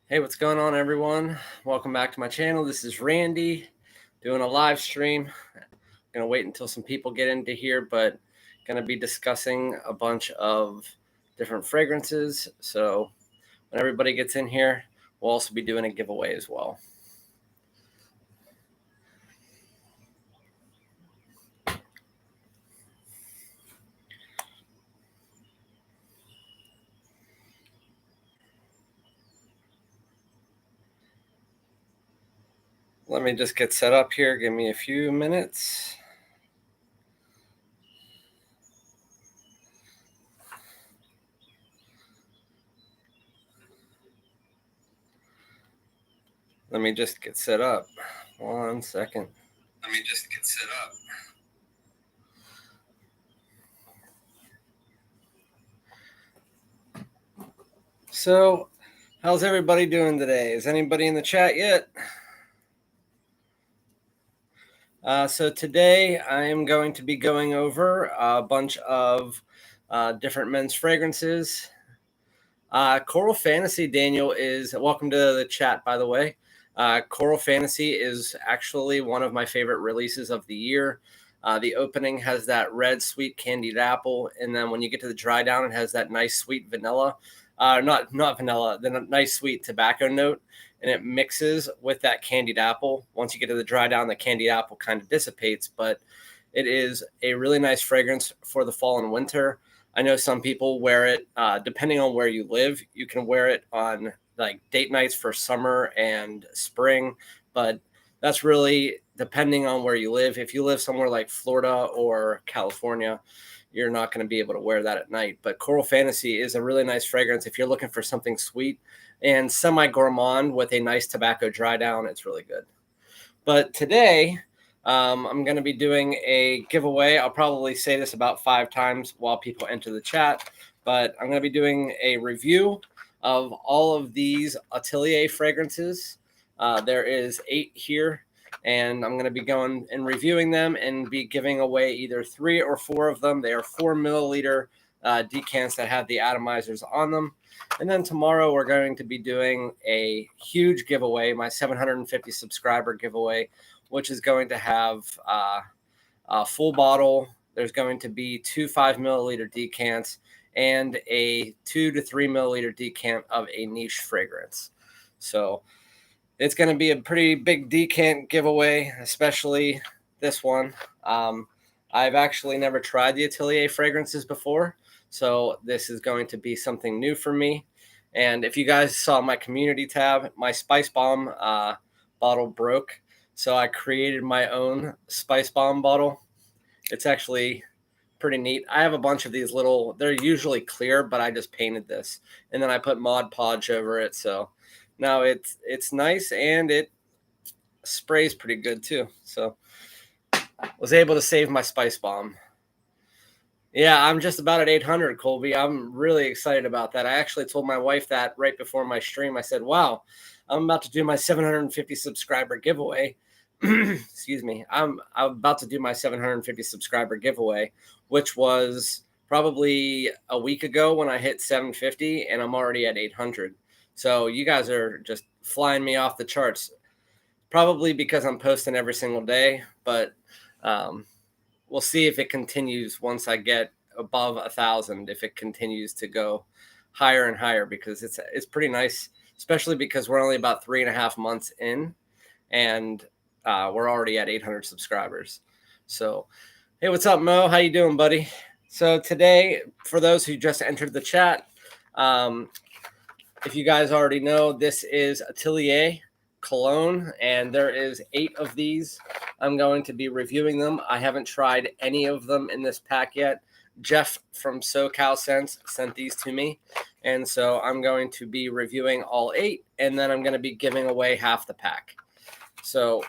Hey, what's going on, everyone? Welcome back to my channel. This is Randy doing a live stream. Gonna wait until some people get into here, but gonna be discussing a bunch of different fragrances. So when everybody gets in here, we'll also be doing a giveaway as well. Let me just get set up here. Give me a few minutes. Let me just get set up. 1 second. Let me just get set up. So, how's everybody doing today? Is anybody in the chat yet? So today I am going to be going over a bunch of different men's fragrances. Coral Fantasy, Daniel, is welcome to the chat, by the way. Coral Fantasy is actually one of my favorite releases of the year. The opening has that red sweet candied apple, and then when you get to the dry down, it has that nice sweet vanilla. Not vanilla, the nice sweet tobacco note, and it mixes with that candied apple. Once you get to the dry down, the candied apple kind of dissipates, but it is a really nice fragrance for the fall and winter. I know some people wear it, depending on where you live. You can wear it on like date nights for summer and spring, but that's really depending on where you live. If you live somewhere like Florida or California, you're not going to be able to wear that at night. But Coral Fantasy is a really nice fragrance if you're looking for something sweet and semi gourmand with a nice tobacco dry down. It's really good. But today, I'm going to be doing a giveaway. I'll probably say this about 5 times while people enter the chat, but I'm going to be doing a review of all of these Atelier fragrances. There is 8 here, and I'm going to be going and reviewing them and be giving away either 3 or 4 of them. They are 4 milliliter decants that have the atomizers on them. And then tomorrow we're going to be doing a huge giveaway, my 750 subscriber giveaway, which is going to have a full bottle. There's going to be 2 5 milliliter decants and a 2 to 3 milliliter decant of a niche fragrance. So it's going to be a pretty big decant giveaway, especially this one. I've actually never tried the Atelier fragrances before, so this is going to be something new for me. And if you guys saw my community tab, my Spice Bomb bottle broke, so I created my own Spice Bomb bottle. It's actually pretty neat. I have a bunch of these little, they're usually clear, but I just painted this, and then I put Mod Podge over it, so now it's nice, and it sprays pretty good too. So was able to save my Spice Bomb. Yeah, I'm just about at 800, Colby. I'm really excited about that. I actually told my wife that right before my stream. I said, wow, I'm about to do my 750 subscriber giveaway. Excuse me. I'm about to do my 750 subscriber giveaway, which was probably a week ago when I hit 750, and I'm already at 800. So you guys are just flying me off the charts, probably because I'm posting every single day, but we'll see if it continues once I get above 1,000, if it continues to go higher and higher, because it's pretty nice, especially because we're only about 3.5 months in, and we're already at 800 subscribers. So, hey, what's up, Mo? How you doing, buddy? So today, for those who just entered the chat, if you guys already know, this is Atelier cologne, and there is 8 of these. I'm going to be reviewing them. I haven't tried any of them in this pack yet. Jeff from SoCal Scents sent these to me, and so I'm going to be reviewing all 8, and then I'm going to be giving away half the pack. So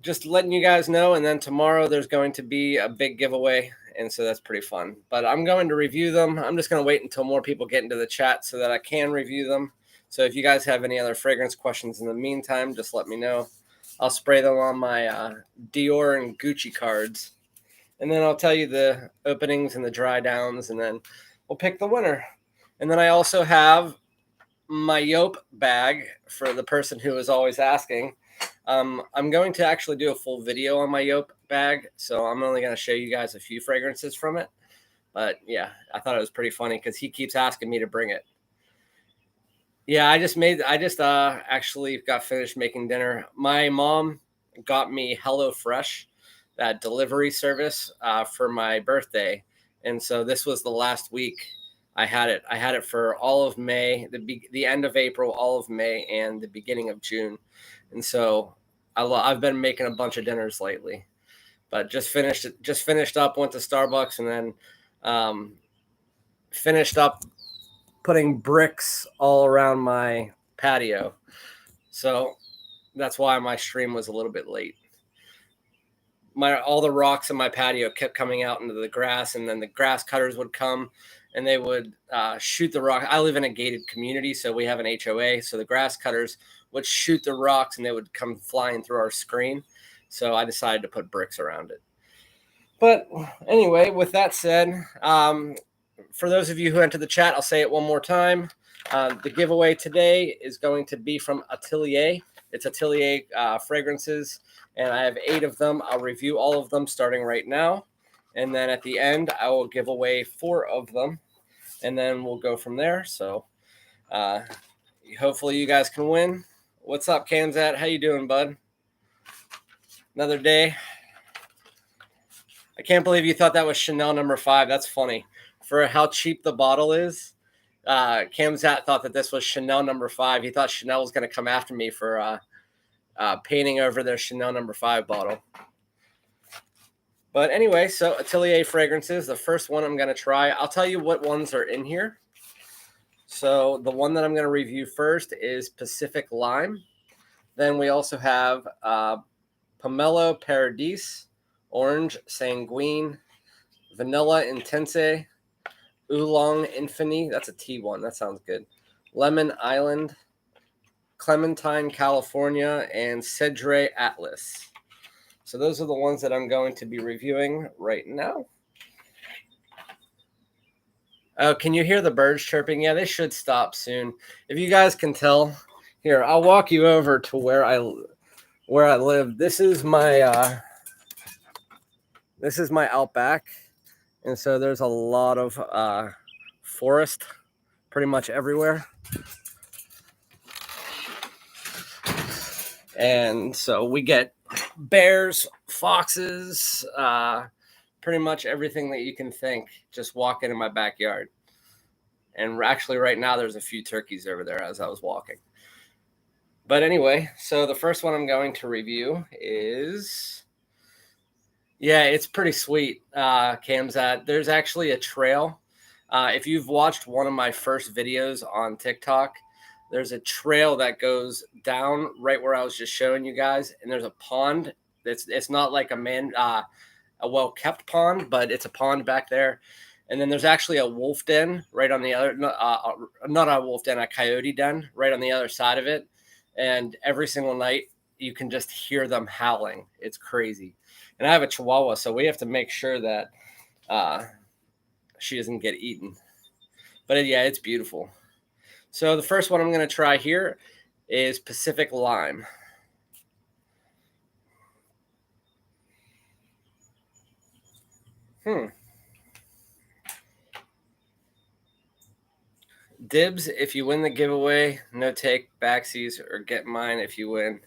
just letting you guys know, and then tomorrow there's going to be a big giveaway, and so that's pretty fun. But I'm going to review them. I'm just going to wait until more people get into the chat so that I can review them. So if you guys have any other fragrance questions in the meantime, just let me know. I'll spray them on my Dior and Gucci cards, and then I'll tell you the openings and the dry downs, and then we'll pick the winner. And then I also have my Yope bag, for the person who is always asking, I'm going to actually do a full video on my Yope bag, so I'm only going to show you guys a few fragrances from it. But yeah, I thought it was pretty funny because he keeps asking me to bring it. Yeah, I just actually got finished making dinner. My mom got me HelloFresh, that delivery service, for my birthday. And so this was the last week I had it. I had it for all of May, the end of April, all of May, and the beginning of June. And so I've been making a bunch of dinners lately. But just finished up, went to Starbucks, and then finished up putting bricks all around my patio. So that's why my stream was a little bit late. All the rocks in my patio kept coming out into the grass, and then the grass cutters would come and they would shoot the rock. I live in a gated community, so we have an HOA. So the grass cutters would shoot the rocks and they would come flying through our screen. So I decided to put bricks around it. But anyway, with that said, for those of you who entered the chat, I'll say it one more time. The giveaway today is going to be from Atelier. It's Atelier fragrances, and I have 8 of them. I'll review all of them starting right now. And then at the end, I will give away 4 of them, and then we'll go from there. So hopefully you guys can win. What's up, Kamzat? How you doing, bud? Another day. I can't believe you thought that was Chanel number 5. That's funny. For how cheap the bottle is, Kamzat thought that this was Chanel number 5. He thought Chanel was going to come after me for painting over their Chanel number 5 bottle. But anyway, so Atelier fragrances, the first one I'm going to try. I'll tell you what ones are in here. So the one that I'm going to review first is Pacific Lime. Then we also have Pomelo Paradis, Orange Sanguine, Vanilla Intense, Oolong Infini. That's a T one. That sounds good. Lemon Island, Clementine, California, and Cedre Atlas. So those are the ones that I'm going to be reviewing right now. Oh, can you hear the birds chirping? Yeah, they should stop soon. If you guys can tell, here, I'll walk you over to where I live. This is my outback, and so there's a lot of forest pretty much everywhere. And so we get bears, foxes, pretty much everything that you can think just walking in my backyard. And actually right now there's a few turkeys over there as I was walking. But anyway, so the first one I'm going to review is, yeah, it's pretty sweet, Kamzat. There's actually a trail. If you've watched one of my first videos on TikTok, there's a trail that goes down right where I was just showing you guys, and there's a pond. It's not like a well-kept pond, but it's a pond back there. And then there's actually a wolf den right on the other, not a wolf den, a coyote den right on the other side of it. And every single night you can just hear them howling. It's crazy. And I have a Chihuahua, so we have to make sure that she doesn't get eaten. But yeah, it's beautiful. So the first one I'm going to try here is Pacific Lime. Dibs if you win the giveaway. No take backsies, or get mine if you win.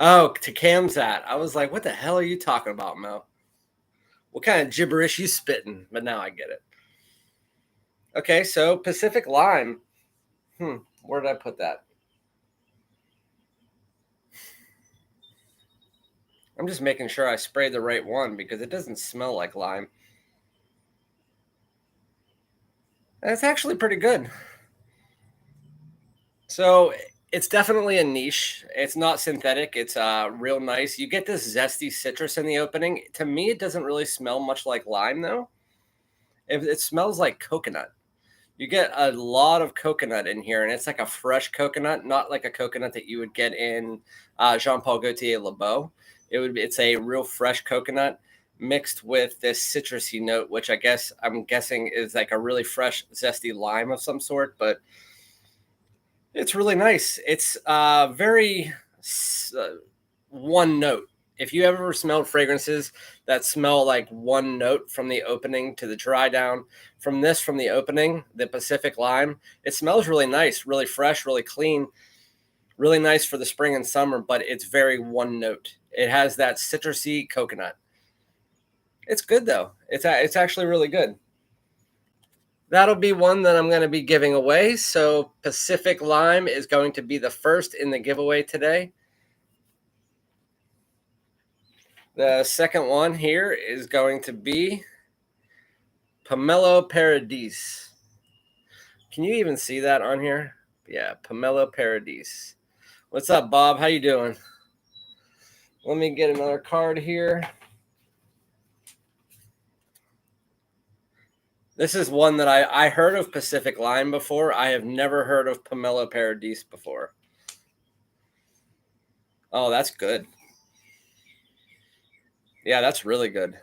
Oh, to Kamzat. I was like, what the hell are you talking about, Mo? What kind of gibberish you spitting? But now I get it. Okay, so Pacific Lime. Where did I put that? I'm just making sure I sprayed the right one because it doesn't smell like lime. That's actually pretty good. So it's definitely a niche. It's not synthetic. It's real nice. You get this zesty citrus in the opening. To me, it doesn't really smell much like lime, though. It smells like coconut. You get a lot of coconut in here, and it's like a fresh coconut, not like a coconut that you would get in Jean Paul Gaultier Le Beau. It's a real fresh coconut. mixed with this citrusy note, which I'm guessing is like a really fresh, zesty lime of some sort, but it's really nice. It's very one note. If you ever smelled fragrances that smell like one note from the opening to the dry down, from the opening, the Pacific Lime, it smells really nice, really fresh, really clean, really nice for the spring and summer, but it's very one note. It has that citrusy coconut. It's good though. It's actually really good. That'll be one that I'm going to be giving away. So Pacific Lime is going to be the first in the giveaway today. The second one here is going to be Pomelo Paradis. Can you even see that on here? Yeah, Pomelo Paradis. What's up, Bob? How you doing? Let me get another card here. This is one that I heard of Pacific Lime before. I have never heard of Pomelo Paradis before. Oh, that's good. Yeah, that's really good.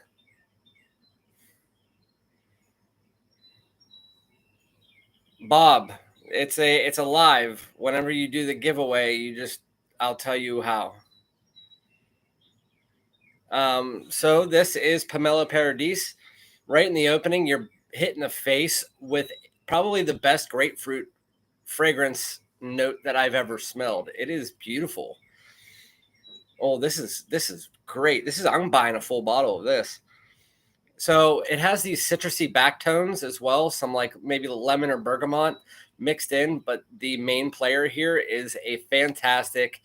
Bob, it's a live. Whenever you do the giveaway, I'll tell you how. So this is Pomelo Paradis. Right in the opening, you're hit in the face with probably the best grapefruit fragrance note that I've ever smelled. It is beautiful. Oh, this is great. I'm buying a full bottle of this. So it has these citrusy back tones as well, some like maybe lemon or bergamot mixed in, but the main player here is a fantastic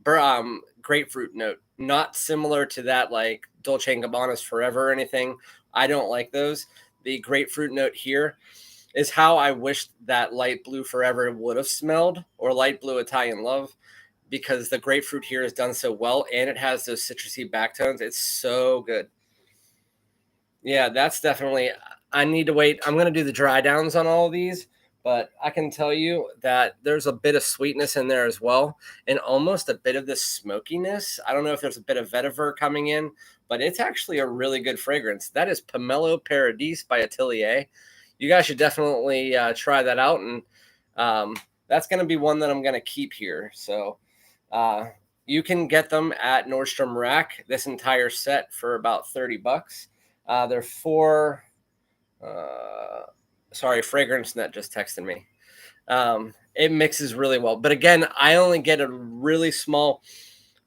grapefruit note, not similar to that like Dolce & Gabbana's Forever or anything. I don't like those. The grapefruit note here is how I wish that Light Blue Forever would have smelled, or Light Blue Italian Love, because the grapefruit here is done so well and it has those citrusy back tones. It's so good. Yeah, that's definitely. I need to wait. I'm going to do the dry downs on all of these, but I can tell you that there's a bit of sweetness in there as well, and almost a bit of this smokiness. I don't know if there's a bit of vetiver coming in, but it's actually a really good fragrance. That is Pomelo Paradis by Atelier. You guys should definitely try that out, and that's going to be one that I'm going to keep here. So you can get them at Nordstrom Rack, this entire set for about $30. They're for, sorry, FragranceNet just texted me. It mixes really well. But again, I only get a really small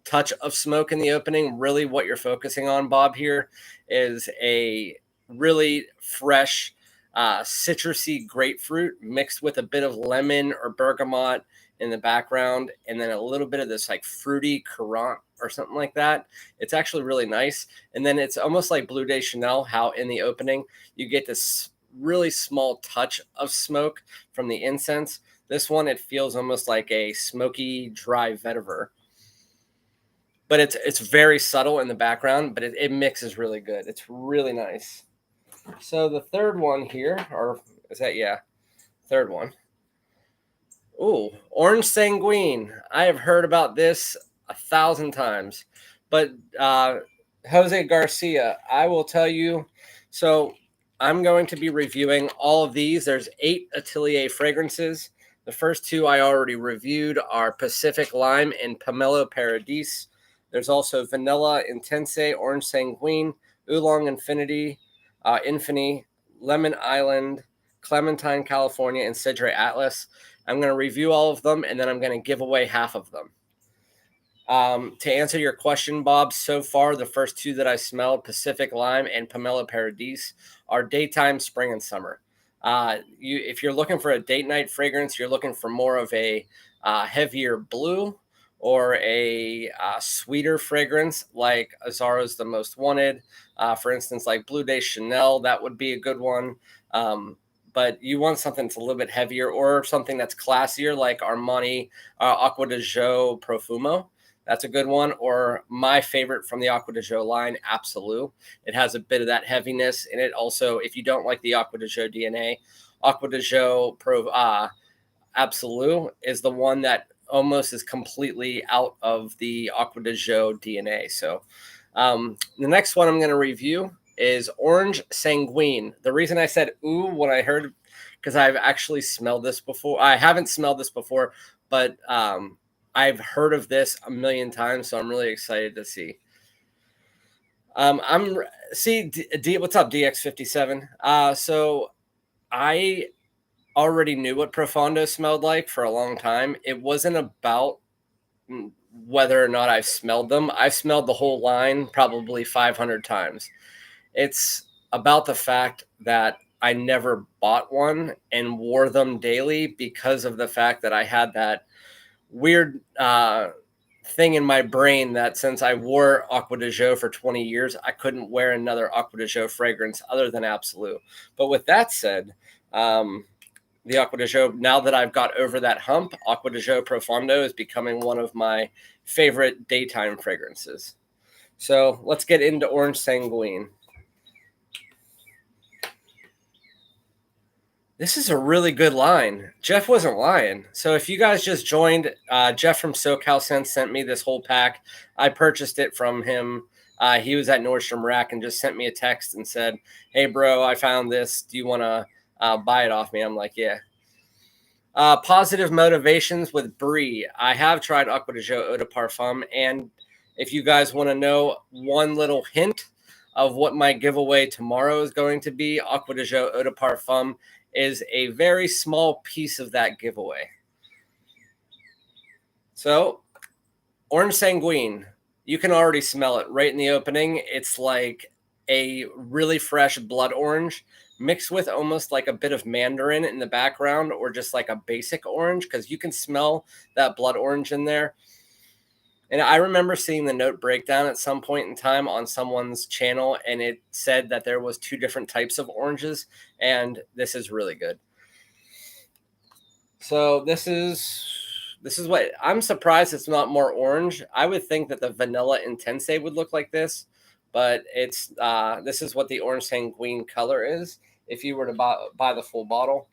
touch of smoke in the opening. Really what you're focusing on, Bob, here is a really fresh, citrusy grapefruit mixed with a bit of lemon or bergamot in the background, and then a little bit of this like fruity currant or something like that. It's actually really nice. And then it's almost like Bleu de Chanel, how in the opening you get this really small touch of smoke from the incense. This one, it feels almost like a smoky, dry vetiver. But it's very subtle in the background, but it mixes really good. It's really nice. So the third one here, or is that, yeah, third one. Ooh, Orange Sanguine. I have heard about this 1,000 times. But Jose Garcia, I will tell you. So I'm going to be reviewing all of these. There's 8 Atelier fragrances. The first 2 I already reviewed are Pacific Lime and Pomelo Paradis. There's also Vanilla Intense, Orange Sanguine, Oolong Infinity, Infini, Lemon Island, Clementine, California, and Cedre Atlas. I'm going to review all of them, and then I'm going to give away half of them. To answer your question, Bob, so far the first 2 that I smelled, Pacific Lime and Pomelo Paradis, are daytime, spring, and summer. If you're looking for a date night fragrance, you're looking for more of a heavier blue or a sweeter fragrance like Azzaro's The Most Wanted. For instance, like Bleu de Chanel, that would be a good one. But you want something that's a little bit heavier, or something that's classier like Armani Acqua di Gio Profumo. That's a good one. Or my favorite from the Acqua di Gio line, Absolute. It has a bit of that heaviness in it. Also, if you don't like the Acqua di Gio DNA, Acqua di Gio Absolute is the one that almost is completely out of the Acqua di Gio DNA. So The next one I'm going to review is Orange Sanguine. The reason I said ooh when I heard, because I've actually smelled this before. I haven't smelled this before, but I've heard of this a million times, so I'm really excited to see. What's up, DX57? So I already knew what Profondo smelled like for a long time. It wasn't about whether or not I've smelled them. I've smelled the whole line probably 500 times. It's about the fact that I never bought one and wore them daily because of the fact that I had that weird thing in my brain that since I wore Acqua di Gio for 20 years, I couldn't wear another Acqua di Gio fragrance other than Absolute. But with that said, the Acqua di Gio, now that I've got over that hump, Acqua di Gio Profondo is becoming one of my favorite daytime fragrances. So let's get into Orange Sanguine. This is a really good line. Jeff wasn't lying. So if you guys just joined, Jeff from SoCal Scents sent me this whole pack. I purchased it from him. He was at Nordstrom Rack and just sent me a text and said, "Hey, bro, I found this. Do you want to buy it off me?" I'm like, "Yeah." Positive motivations with Brie. I have tried Acqua di Gio Eau de Parfum, and if you guys want to know one little hint of what my giveaway tomorrow is going to be, Acqua di Gio Eau de Parfum is a very small piece of that giveaway. So, Orange Sanguine, you can already smell it right in the opening. It's like a really fresh blood orange mixed with almost like a bit of mandarin in the background, or just like a basic orange, because you can smell that blood orange in there. And I remember seeing the note breakdown at some point in time on someone's channel, and it said that there was 2 different types of oranges, and this is really good. So this is what I'm surprised it's not more orange. I would think that the Vanilla Intense would look like this, but it's this is what the Orange Sanguine color is if you were to buy the full bottle.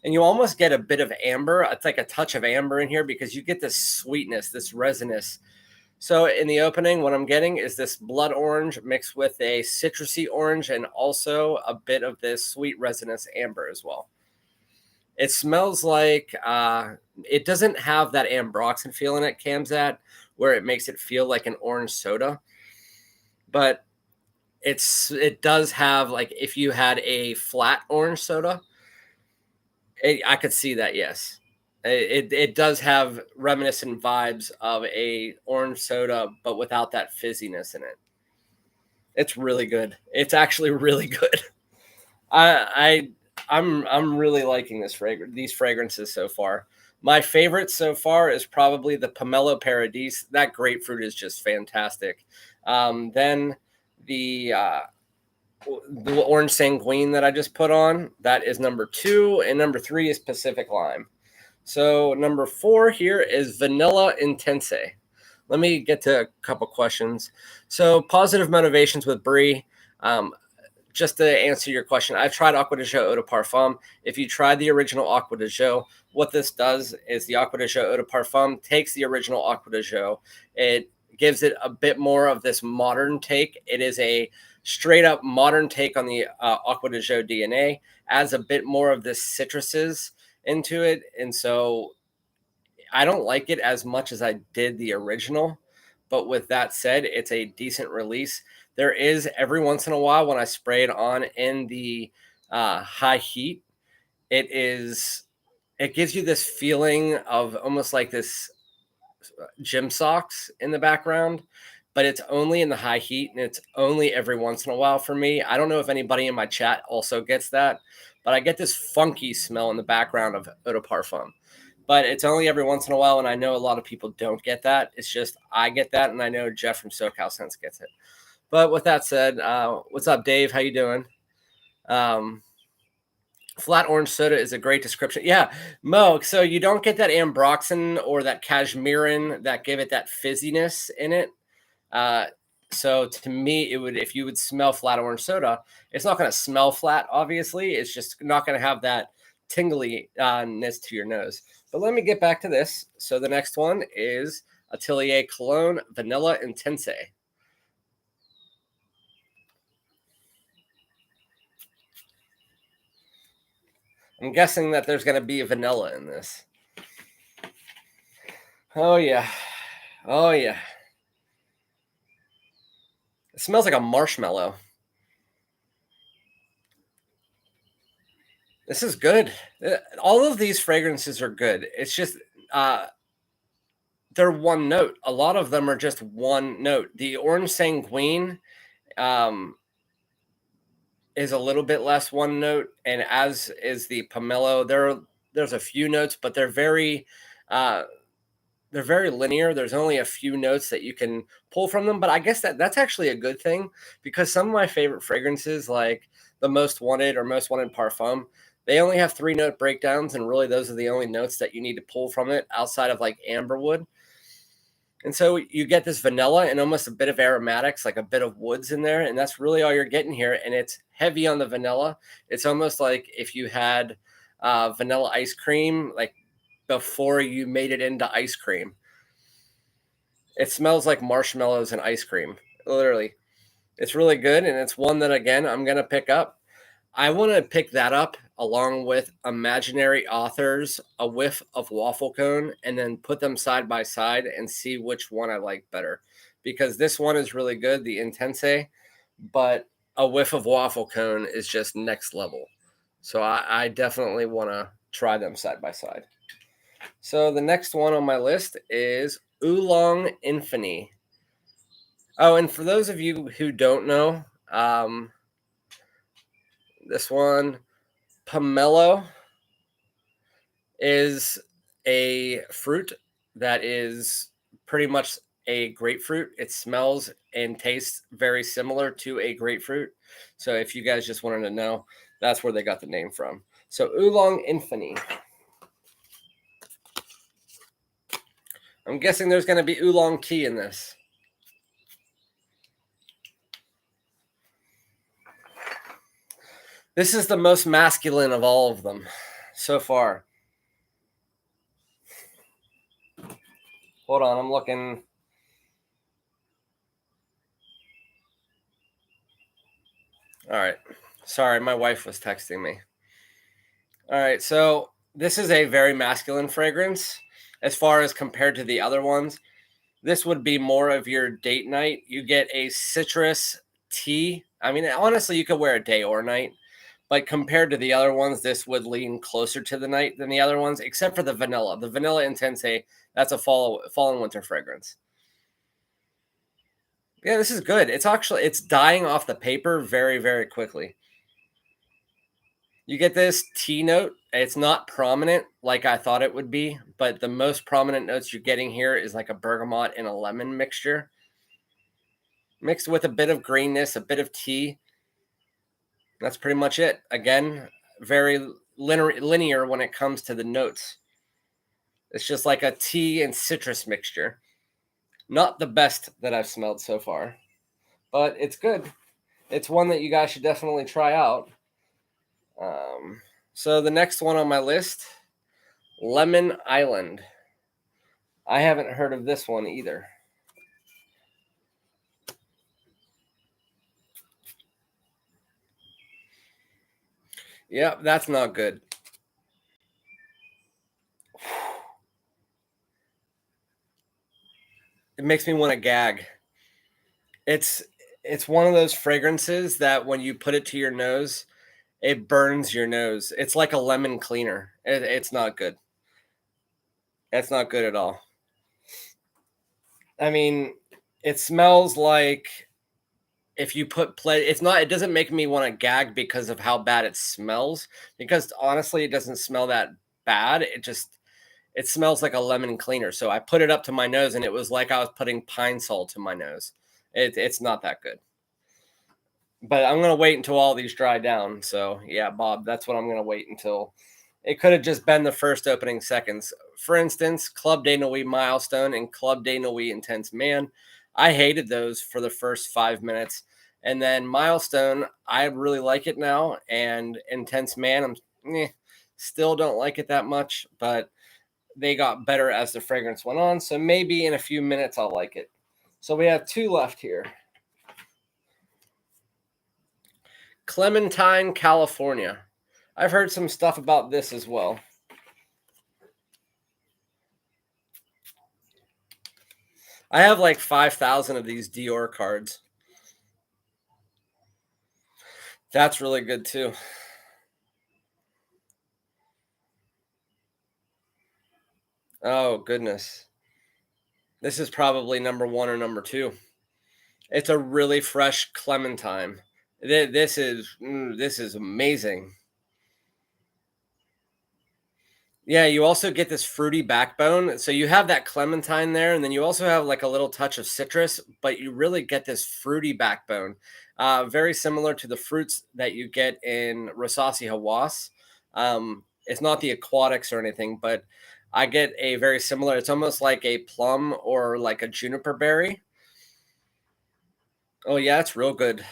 And you almost get a bit of amber. It's like a touch of amber in here because you get this sweetness, this resinous. So in the opening, what I'm getting is this blood orange mixed with a citrusy orange and also a bit of this sweet resinous amber as well. It smells like it doesn't have that ambroxan feel in it, Camzat, where it makes it feel like an orange soda. But it does have, like, if you had a flat orange soda, I could see that, yes. It does have reminiscent vibes of a orange soda, but without that fizziness in it. It's really good. It's actually really good. I'm really liking these fragrances so far. My favorite so far is probably the Pomelo Paradis. That grapefruit is just fantastic. Then the Orange Sanguine that I just put on, that is number 2, and number 3 is Pacific Lime. So number 4 here is Vanilla Intense. Let me get to a couple questions. So positive motivations with Brie. Just to answer your question, I've tried Acqua di Gio Eau de Parfum. If you tried the original Acqua di Gio, what this does is the Acqua di Gio Eau de Parfum takes the original Acqua di Gio. It gives it a bit more of this modern take. It is a straight up modern take on the Acqua di Gio DNA, adds a bit more of this citruses into it. And so I don't like it as much as I did the original. But with that said, it's a decent release. There is every once in a while when I spray it on in the high heat, it gives you this feeling of almost like this gym socks in the background, but it's only in the high heat and it's only every once in a while for me. I don't know if anybody in my chat also gets that, but I get this funky smell in the background of Eau de Parfum. But it's only every once in a while, and I know a lot of people don't get that. It's just I get that, and I know Jeff from SoCal Scents gets it. But with that said, what's up, Dave? How you doing? Flat orange soda is a great description. Yeah, Mo. So you don't get that ambroxan or that cashmeran that give it that fizziness in it. So to me, it would, if you would smell flat orange soda, it's not going to smell flat. Obviously, it's just not going to have that tingliness to your nose. But let me get back to this. So the next one is Atelier Cologne Vanilla Intense. I'm guessing that there's going to be vanilla in this. Oh, yeah. Oh, yeah. It smells like a marshmallow. This is good. All of these fragrances are good. It's just uh, they're one note. A lot of them are just one note. The Orange Sanguine um, is a little bit less one note, and as is the Pomelo. There's a few notes, but uh, they're very linear. There's only a few notes that you can pull from them, but I guess that's actually a good thing because some of my favorite fragrances, like the Most Wanted or Most Wanted Parfum, they only have 3 note breakdowns, and really those are the only notes that you need to pull from it outside of like amberwood. And so you get this vanilla and almost a bit of aromatics, like a bit of woods in there, and that's really all you're getting here. And it's heavy on the vanilla. It's almost like if you had vanilla ice cream, like before you made it into ice cream. It smells like marshmallows and ice cream, literally. It's really good, and it's one that again I'm gonna pick up. I want to pick that up along with Imaginary Authors, A Whiff of Waffle Cone, and then put them side by side and see which one I like better. Because this one is really good, the Intense, but A Whiff of Waffle Cone is just next level. So I definitely want to try them side by side. So the next one on my list is Oolong Infini. Oh, and for those of you who don't know, this one, pomelo, is a fruit that is pretty much a grapefruit. It smells and tastes very similar to a grapefruit. So if you guys just wanted to know, that's where they got the name from. So Oolong Infini. I'm guessing there's going to be oolong tea in this. This is the most masculine of all of them so far. Hold on, I'm looking. All right. Sorry, my wife was texting me. All right, so this is a very masculine fragrance as far as compared to the other ones. This would be more of your date night. You get a citrus tea. I mean, honestly, you could wear a day or night, but compared to the other ones, this would lean closer to the night than the other ones, except for the vanilla. The Vanilla Intense, that's a fall and winter fragrance. Yeah, this is good. It's dying off the paper very, very quickly. You get this tea note. It's not prominent like I thought it would be, but the most prominent notes you're getting here is like a bergamot and a lemon mixture, mixed with a bit of greenness, a bit of tea. That's pretty much it. Again, very linear when it comes to the notes. It's just like a tea and citrus mixture. Not the best that I've smelled so far, but it's good. It's one that you guys should definitely try out. So the next one on my list, Lemon Island. I haven't heard of this one either. Yep, that's not good. It makes me want to gag. It's it's one of those fragrances that when you put it to your nose, it burns your nose. It's like a lemon cleaner. It's not good. It's not good at all. I mean, it smells like if you put play. It's not. It doesn't make me want to gag because of how bad it smells. Because honestly, it doesn't smell that bad. It smells like a lemon cleaner. So I put it up to my nose, and it was like I was putting pine sol to my nose. It's not that good. But I'm gonna wait until all these dry down. So yeah, Bob, that's what I'm gonna wait until. It could have just been the first opening seconds. For instance, Club de Nuit Milestone and Club de Nuit Intense Man. I hated those for the first 5 minutes. And then Milestone, I really like it now. And Intense Man, still don't like it that much, but they got better as the fragrance went on. So maybe in a few minutes I'll like it. So we have 2 left here. Clementine, California. I've heard some stuff about this as well. I have like 5,000 of these Dior cards. That's really good too. Oh, goodness. This is probably number one or number two. It's a really fresh clementine. This is amazing. Yeah, you also get this fruity backbone. So you have that clementine there, and then you also have like a little touch of citrus, but you really get this fruity backbone. Very similar to the fruits that you get in Rosasi Hawass. It's not the aquatics or anything, but I get a very similar, it's almost like a plum or like a juniper berry. Oh, yeah, it's real good.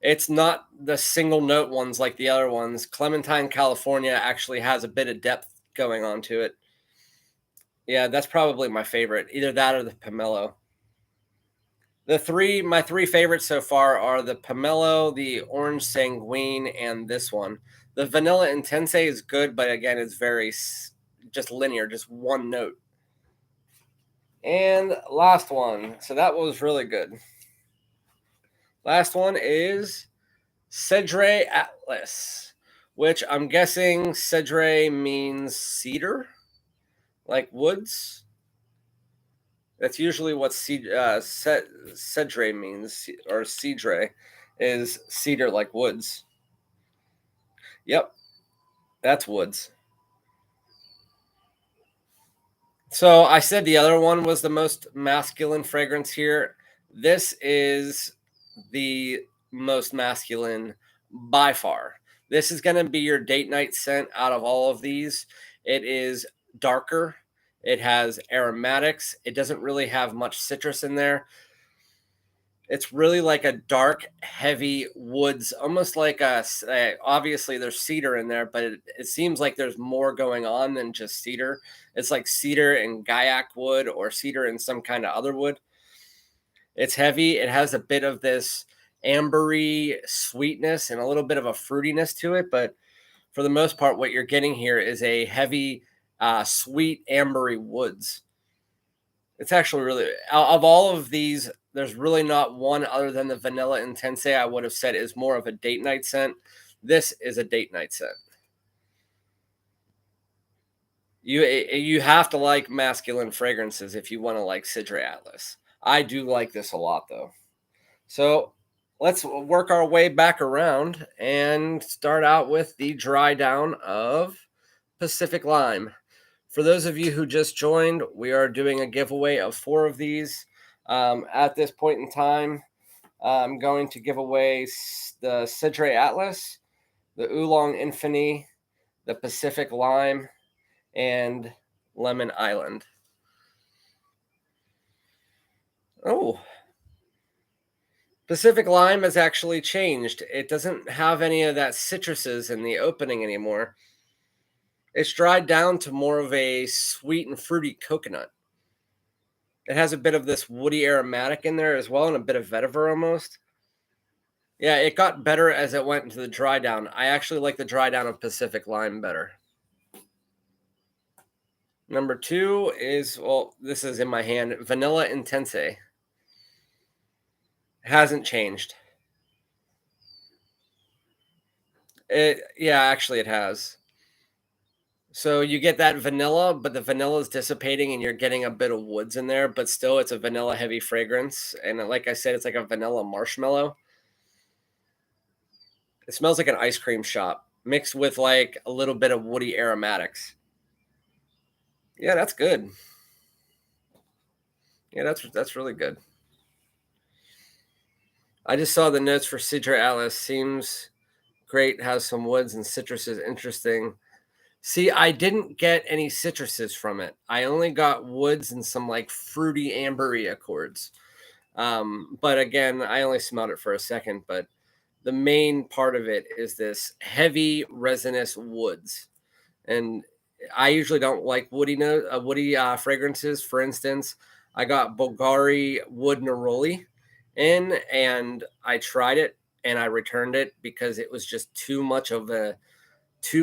It's not the single note ones like the other ones. Clementine, California actually has a bit of depth going on to it. Yeah, that's probably my favorite. Either that or the pomelo. My three favorites so far are the pomelo, the orange sanguine, and this one. The vanilla intense is good, but again, it's very just linear, just one note. And last one. So that was really good. Last one is Cedre Atlas, which I'm guessing Cedre means cedar, like woods. That's usually what cedre means, or cedre is cedar, like woods. Yep, that's woods. So I said the other one was the most masculine fragrance here. This is the most masculine by far. This is going to be your date night scent out of all of these. It is darker. It has aromatics. It doesn't really have much citrus in there. It's really like a dark, heavy woods, almost like obviously there's cedar in there, but it seems like there's more going on than just cedar. It's like cedar and gaiac wood or cedar and some kind of other wood. It's heavy. It has a bit of this ambery sweetness and a little bit of a fruitiness to it, but for the most part, what you're getting here is a heavy, sweet, ambery woods. It's actually really, of all of these, there's really not one other than the vanilla intense I would have said is more of a date night scent. This is a date night scent. You have to like masculine fragrances if you want to like Cedre Atlas. I do like this a lot though. So let's work our way back around and start out with the dry down of Pacific Lime. For those of you who just joined, we are doing a giveaway of 4 of these. At this point in time, I'm going to give away the Cedre Atlas, the Oolong Infini, the Pacific Lime, and Lemon Island. Oh, Pacific Lime has actually changed. It doesn't have any of that citruses in the opening anymore. It's dried down to more of a sweet and fruity coconut. It has a bit of this woody aromatic in there as well, and a bit of vetiver almost. Yeah, it got better as it went into the dry down. I actually like the dry down of Pacific Lime better. Number 2 is, well, this is in my hand, Vanilla Intense. It hasn't changed. Yeah, actually it has. So you get that vanilla, but the vanilla is dissipating and you're getting a bit of woods in there, but still it's a vanilla heavy fragrance. And like I said, it's like a vanilla marshmallow. It smells like an ice cream shop mixed with like a little bit of woody aromatics. Yeah, that's good. Yeah, that's really good. I just saw the notes for Cedre Atlas. Seems great. Has some woods and citruses. Interesting. See, I didn't get any citruses from it. I only got woods and some like fruity ambery accords. But again, I only smelled it for a second. But the main part of it is this heavy resinous woods, and I usually don't like woody fragrances. For instance, I got Bulgari Wood Neroli in, and I tried it, and I returned it because it was just too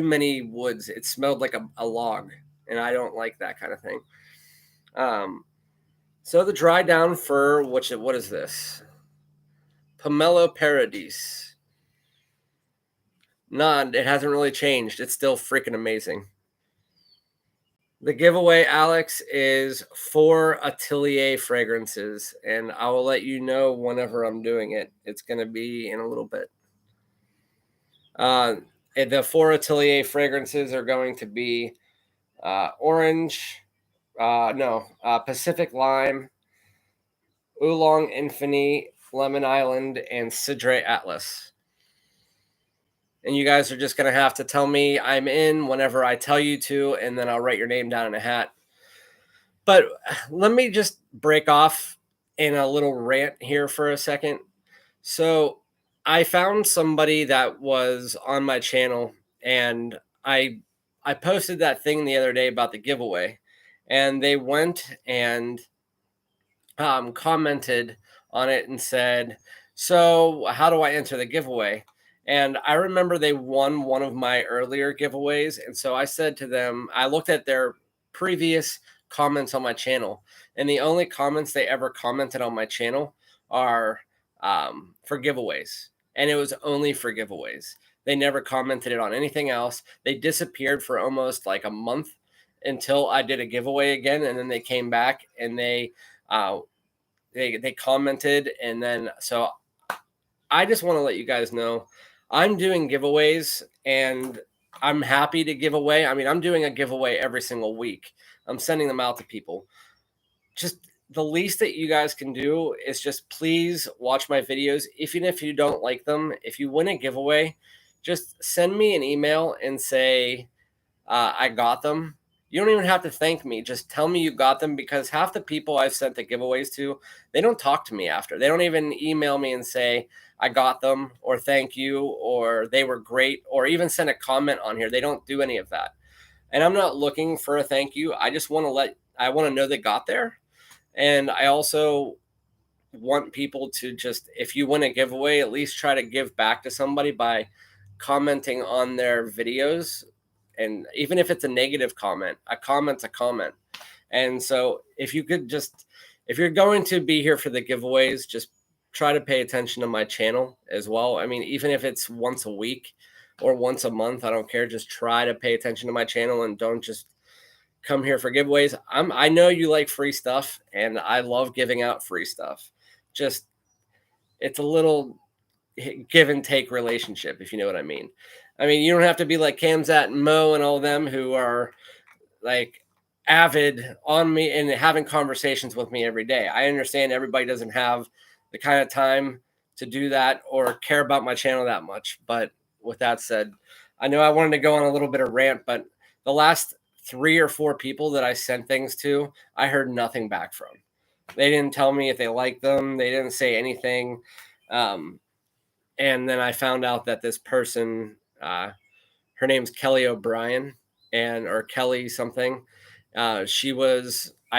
many woods. It smelled like a log, and I don't like that kind of thing. So the dry down fir, what is this? Pomelo Paradis. None. It hasn't really changed. It's still freaking amazing. The giveaway, Alex, is 4 Atelier fragrances, and I will let you know whenever I'm doing it. It's going to be in a little bit. The 4 Atelier fragrances are going to be orange, Pacific Lime, Oolong Infinity, Lemon Island, and Cidre Atlas. And you guys are just going to have to tell me I'm in whenever I tell you to, and then I'll write your name down in a hat. But let me just break off in a little rant here for a second. So I found somebody that was on my channel, and I posted that thing the other day about the giveaway, and they went and commented on it and said, so how do I enter the giveaway? And I remember they won one of my earlier giveaways. And so I said to them, I looked at their previous comments on my channel, and the only comments they ever commented on my channel are for giveaways. And it was only for giveaways. They never commented it on anything else. They disappeared for almost like a month until I did a giveaway again. And then they came back and they commented. And then, so I just want to let you guys know I'm doing giveaways, and I'm happy to give away. I mean, I'm doing a giveaway every single week. I'm sending them out to people. Just the least that you guys can do is just please watch my videos. Even if you don't like them, if you win a giveaway, just send me an email and say, I got them. You don't even have to thank me. Just tell me you got them, because half the people I've sent the giveaways to, they don't talk to me after. They don't even email me and say, I got them, or thank you, or they were great, or even send a comment on here. They don't do any of that. And I'm not looking for a thank you. I just want to know they got there. And I also want people to just, if you win a giveaway, at least try to give back to somebody by commenting on their videos. And even if it's a negative comment, a comment's a comment. And so if you could just, if you're going to be here for the giveaways, just try to pay attention to my channel as well. I mean, even if it's once a week or once a month, I don't care. Just try to pay attention to my channel and don't just come here for giveaways. I know you like free stuff, and I love giving out free stuff. Just, it's a little give and take relationship, if you know what I mean. I mean, you don't have to be like Kamzat and Mo and all them who are like avid on me and having conversations with me every day. I understand everybody doesn't have the kind of time to do that or care about my channel that much. But with that said, I know I wanted to go on a little bit of rant, but the last 3 or 4 people that I sent things to, I heard nothing back from. They didn't tell me if they liked them. They didn't say anything. And then I found out that this person, her name's Kelly O'Brien, or Kelly something. I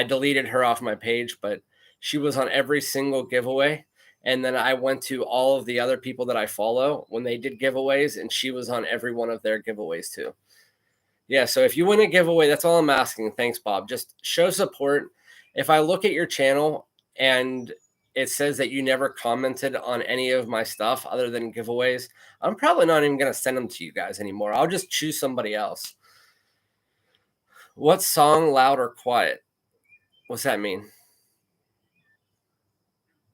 deleted her off my page, but she was on every single giveaway. And then I went to all of the other people that I follow when they did giveaways, and she was on every one of their giveaways too. Yeah, so if you win a giveaway, that's all I'm asking. Thanks, Bob. Just show support. If I look at your channel and it says that you never commented on any of my stuff other than giveaways, I'm probably not even going to send them to you guys anymore. I'll just choose somebody else. What song, loud or quiet? What's that mean?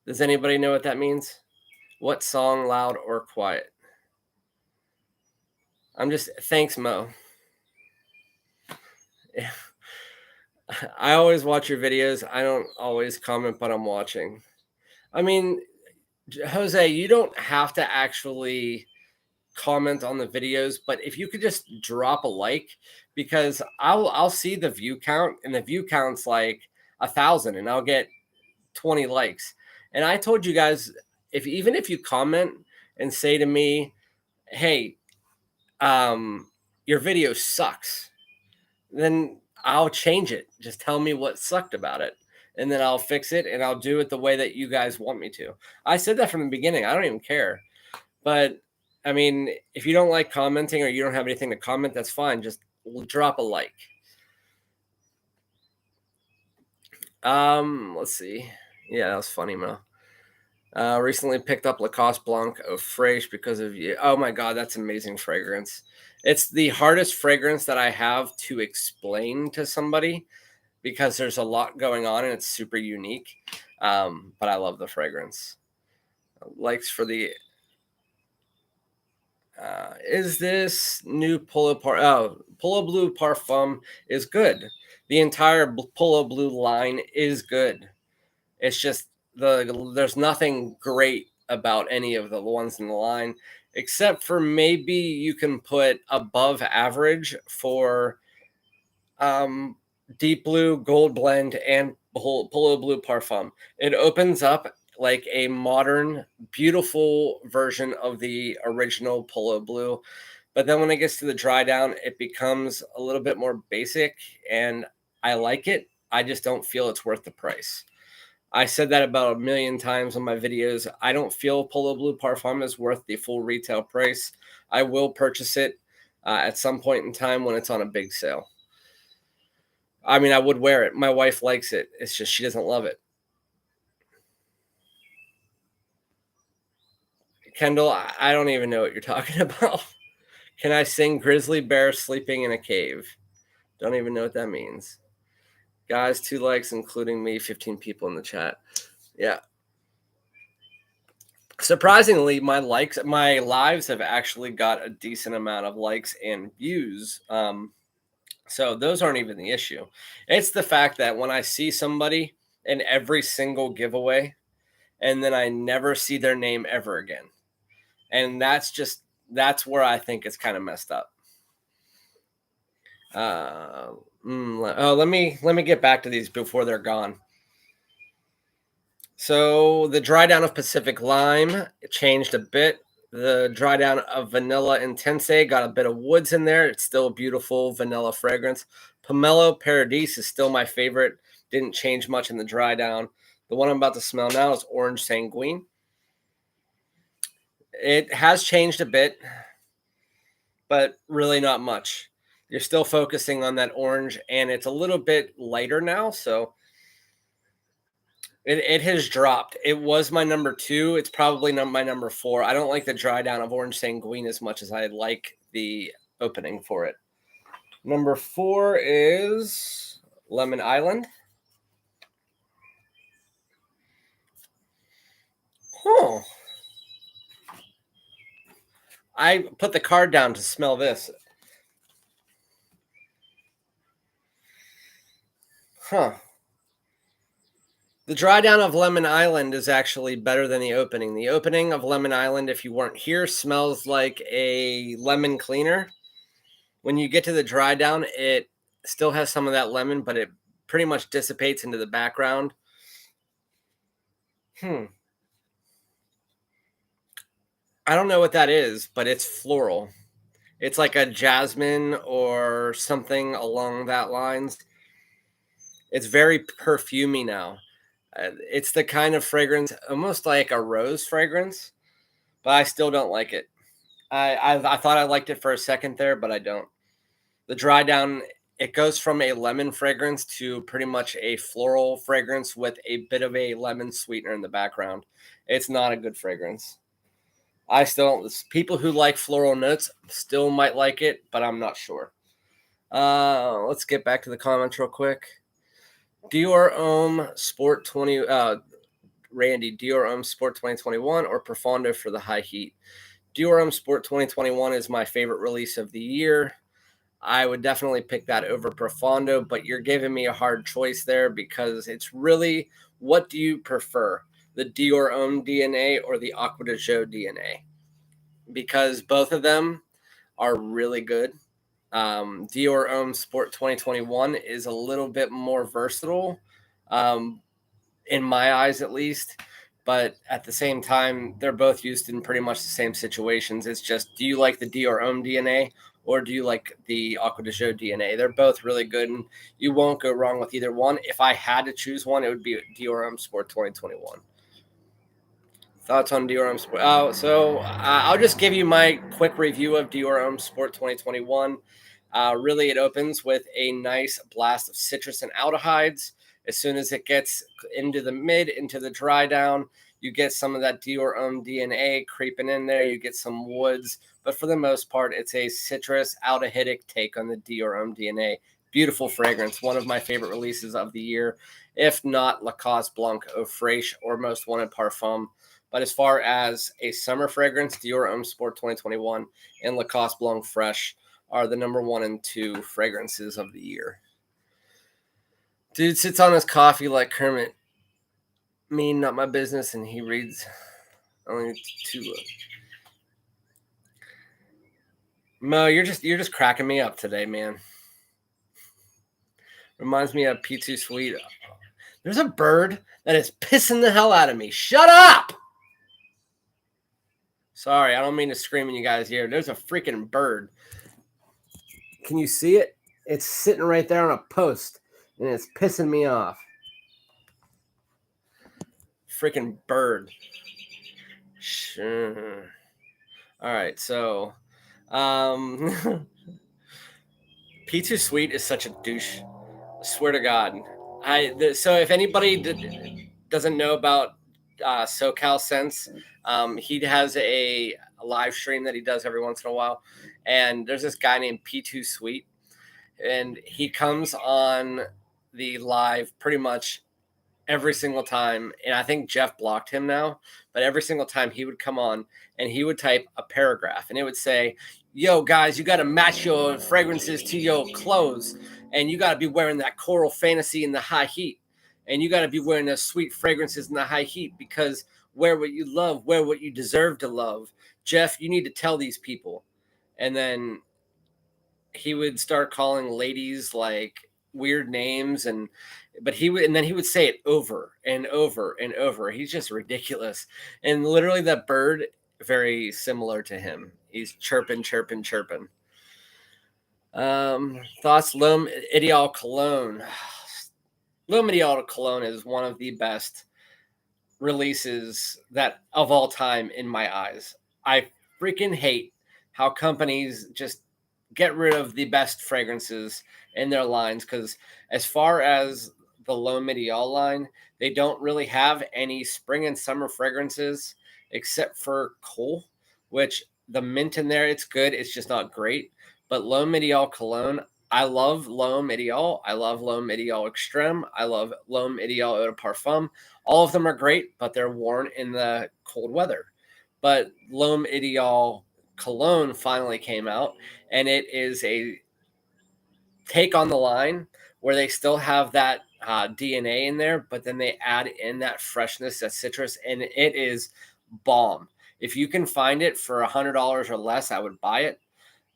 Does anybody know what that means? What song, loud or quiet? Thanks, Mo. I always watch your videos. I don't always comment, but I'm watching. I mean, Jose, you don't have to actually comment on the videos, but if you could just drop a like, because I'll see the view count, and the view count's like 1,000, and I'll get 20 likes. And I told you guys, even if you comment and say to me, hey, your video sucks, then I'll change it. Just tell me what sucked about it, and then I'll fix it, and I'll do it the way that you guys want me to. I said that from the beginning. I don't even care. But I mean, if you don't like commenting or you don't have anything to comment, that's fine. Just drop a like. Let's see. Yeah, that was funny, Mo. Recently picked up Lacoste Blanc of Fraiche because of you. Oh my god, that's amazing fragrance. It's the hardest fragrance that I have to explain to somebody because there's a lot going on and it's super unique. But I love the fragrance. Likes for the is this new Polo Blue Parfum is good. The entire Polo Blue line is good. It's just there's nothing great about any of the ones in the line, except for maybe you can put above average for um, Deep Blue, Gold Blend, and Polo Blue Parfum. It opens up like a modern, beautiful version of the original Polo Blue. But then when it gets to the dry down, it becomes a little bit more basic, and I like it. I just don't feel it's worth the price. I said that about a million times on my videos. I don't feel Polo Blue Parfum is worth the full retail price. I will purchase it at some point in time when it's on a big sale. I mean, I would wear it. My wife likes it. It's just she doesn't love it. Kendall, I don't even know what you're talking about. Can I sing Grizzly Bear Sleeping in a Cave? Don't even know what that means. Guys, 2 likes, including me, 15 people in the chat. Yeah. Surprisingly, my lives have actually got a decent amount of likes and views. So those aren't even the issue. It's the fact that when I see somebody in every single giveaway, and then I never see their name ever again. And that's where I think it's kind of messed up. Let me get back to these before they're gone. So the dry down of Pacific Lime changed a bit. The dry down of Vanilla Intense got a bit of woods in there. It's still a beautiful vanilla fragrance. Pomelo Paradise is still my favorite. Didn't change much in the dry down. The one I'm about to smell now is Orange Sanguine. It has changed a bit, but really not much. You're still focusing on that orange, and it's a little bit lighter now, so it has dropped. It was my number 2. It's probably not my number 4. I don't like the dry down of Orange Sanguine as much as I like the opening for it. Number 4 is Lemon Island. Oh. I put the card down to smell this. Huh. The dry down of Lemon Island is actually better than the opening. The opening of Lemon Island, if you weren't here, smells like a lemon cleaner. When you get to the dry down, it still has some of that lemon, but it pretty much dissipates into the background. I don't know what that is, but it's floral. It's like a jasmine or something along that lines. It's very perfumey now. It's the kind of fragrance, almost like a rose fragrance, but I still don't like it. I thought I liked it for a second there, but I don't. The dry down, it goes from a lemon fragrance to pretty much a floral fragrance with a bit of a lemon sweetener in the background. It's not a good fragrance. I still people who like floral notes still might like it, but I'm not sure. Let's get back to the comments real quick. Dior Homme Sport 20 Randy, Dior Homme Sport 2021 or Profondo for the high heat. Dior Homme Sport 2021 is my favorite release of the year. I would definitely pick that over Profondo, but you're giving me a hard choice there because it's really, what do you prefer? The Dior Homme DNA or the Acqua di Gio DNA? Because both of them are really good. Dior Homme Sport 2021 is a little bit more versatile, in my eyes at least. But at the same time, they're both used in pretty much the same situations. It's just, do you like the Dior Homme DNA or do you like the Acqua di Gio DNA? They're both really good, and you won't go wrong with either one. If I had to choose one, it would be Dior Homme Sport 2021. Thoughts on Dior Homme Sport? I'll just give you my quick review of Dior Homme Sport 2021. Really, it opens with a nice blast of citrus and aldehydes. As soon as it gets into the dry down, you get some of that Dior Homme DNA creeping in there. You get some woods, but for the most part, it's a citrus aldehydic take on the Dior Homme DNA. Beautiful fragrance, one of my favorite releases of the year, if not Lacoste Blanc Eau Fraiche or Most Wanted Parfum. But as far as a summer fragrance, Dior Homme Sport 2021 and Lacoste Blanc Fresh are the number 1 and 2 fragrances of the year. Dude sits on his coffee like Kermit. Me, not my business, and he reads only 2. Mo, you're just cracking me up today, man. Reminds me of P2 Sweet. There's a bird that is pissing the hell out of me. Shut up! Sorry, I don't mean to scream in you guys' ear. There's a freaking bird. Can you see it? It's sitting right there on a post, and it's pissing me off. Freaking bird. Sure. All right, so P2 Sweet is such a douche. I swear to God. So if anybody doesn't know about SoCal Sense, he has a live stream that he does every once in a while, and there's this guy named P2 Sweet, and he comes on the live pretty much every single time. And I think Jeff blocked him now, but every single time he would come on and he would type a paragraph and it would say, yo guys, you got to match your fragrances to your clothes, and you got to be wearing that Coral Fantasy in the high heat, and you got to be wearing those sweet fragrances in the high heat, because wear what you love, wear what you deserve to love. Jeff, you need to tell these people. And then he would start calling ladies like weird names, and then he would say it over and over and over. He's just ridiculous. And literally that bird, very similar to him. He's chirping. Thoughts, L'Homme Ideal Cologne. L'Homme Ideal Cologne is one of the best releases that of all time in my eyes. I freaking hate how companies just get rid of the best fragrances in their lines, because as far as the L'Homme Ideal line, they don't really have any spring and summer fragrances except for Cole, which the mint in there, it's good. It's just not great. But L'Homme Ideal Cologne, I love L'Homme Ideal. I love L'Homme Ideal Extreme. I love L'Homme Ideal Eau de Parfum. All of them are great, but they're worn in the cold weather. But L'Homme Ideal Cologne finally came out, and it is a take on the line where they still have that DNA in there, but then they add in that freshness, that citrus, and it is bomb. If you can find it for $100 or less, I would buy it,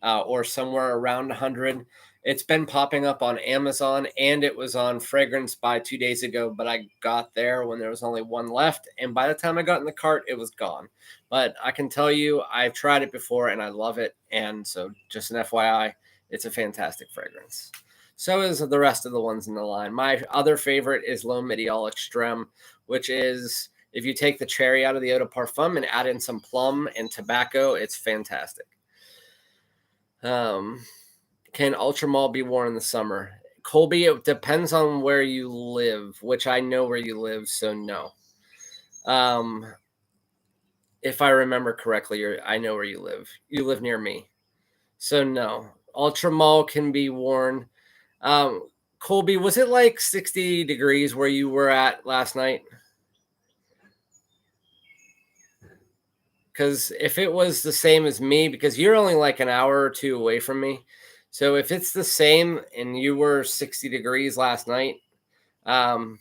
or somewhere around 100. It's been popping up on Amazon, and it was on Fragrance Buy 2 days ago, but I got there when there was only one left, and by the time I got in the cart, it was gone. But I can tell you, I've tried it before, and I love it, and so just an FYI, it's a fantastic fragrance. So is the rest of the ones in the line. My other favorite is L'Homme Ideal Extreme, which is, if you take the cherry out of the eau de parfum and add in some plum and tobacco, it's fantastic. Can Ultramall be worn in the summer? Colby, it depends on where you live, which I know where you live, so no. If I remember correctly, I know where you live. You live near me. So no. Ultramall can be worn. Colby, was it like 60 degrees where you were at last night? Because if it was the same as me, because you're only like an hour or two away from me, so if it's the same and you were 60 degrees last night, oh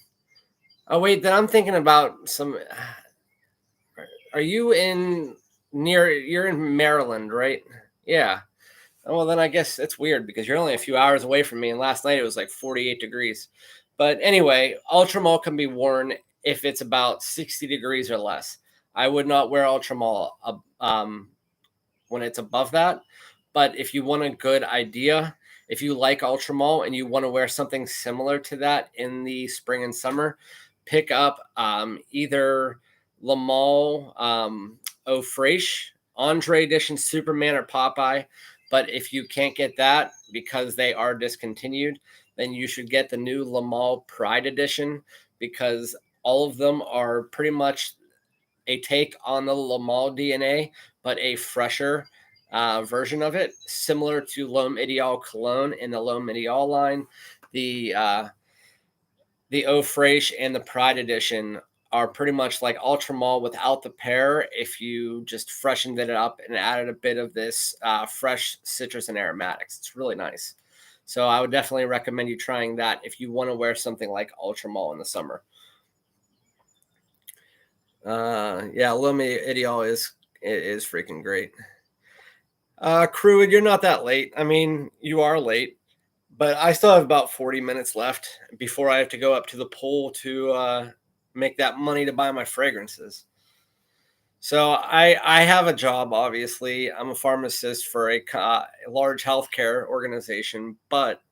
wait, then I'm thinking about some. Are you you're in Maryland, right? Yeah. Well, then I guess it's weird because you're only a few hours away from me, and last night it was like 48 degrees. But anyway, Ultramall can be worn if it's about 60 degrees or less. I would not wear Ultramall when it's above that. But if you want a good idea, if you like Ultramall and you want to wear something similar to that in the spring and summer, pick up either Le Mans Eau Fraiche, Andre Edition, Superman, or Popeye. But if you can't get that because they are discontinued, then you should get the new Le Mans Pride Edition, because all of them are pretty much a take on the Le Mans DNA, but a fresher version of it, similar to L'Homme Ideal Cologne in the L'Homme Ideal line. The Eau Fraiche and the Pride Edition are pretty much like Ultra Mall without the pear, if you just freshened it up and added a bit of this fresh citrus and aromatics. It's really nice. So I would definitely recommend you trying that if you want to wear something like Ultra Mall in the summer. Yeah, L'Homme Ideal is freaking great. Crude, you're not that late. I mean, you are late, but I still have about 40 minutes left before I have to go up to the pool to make that money to buy my fragrances. So I have a job, obviously. I'm a pharmacist for a large healthcare organization, but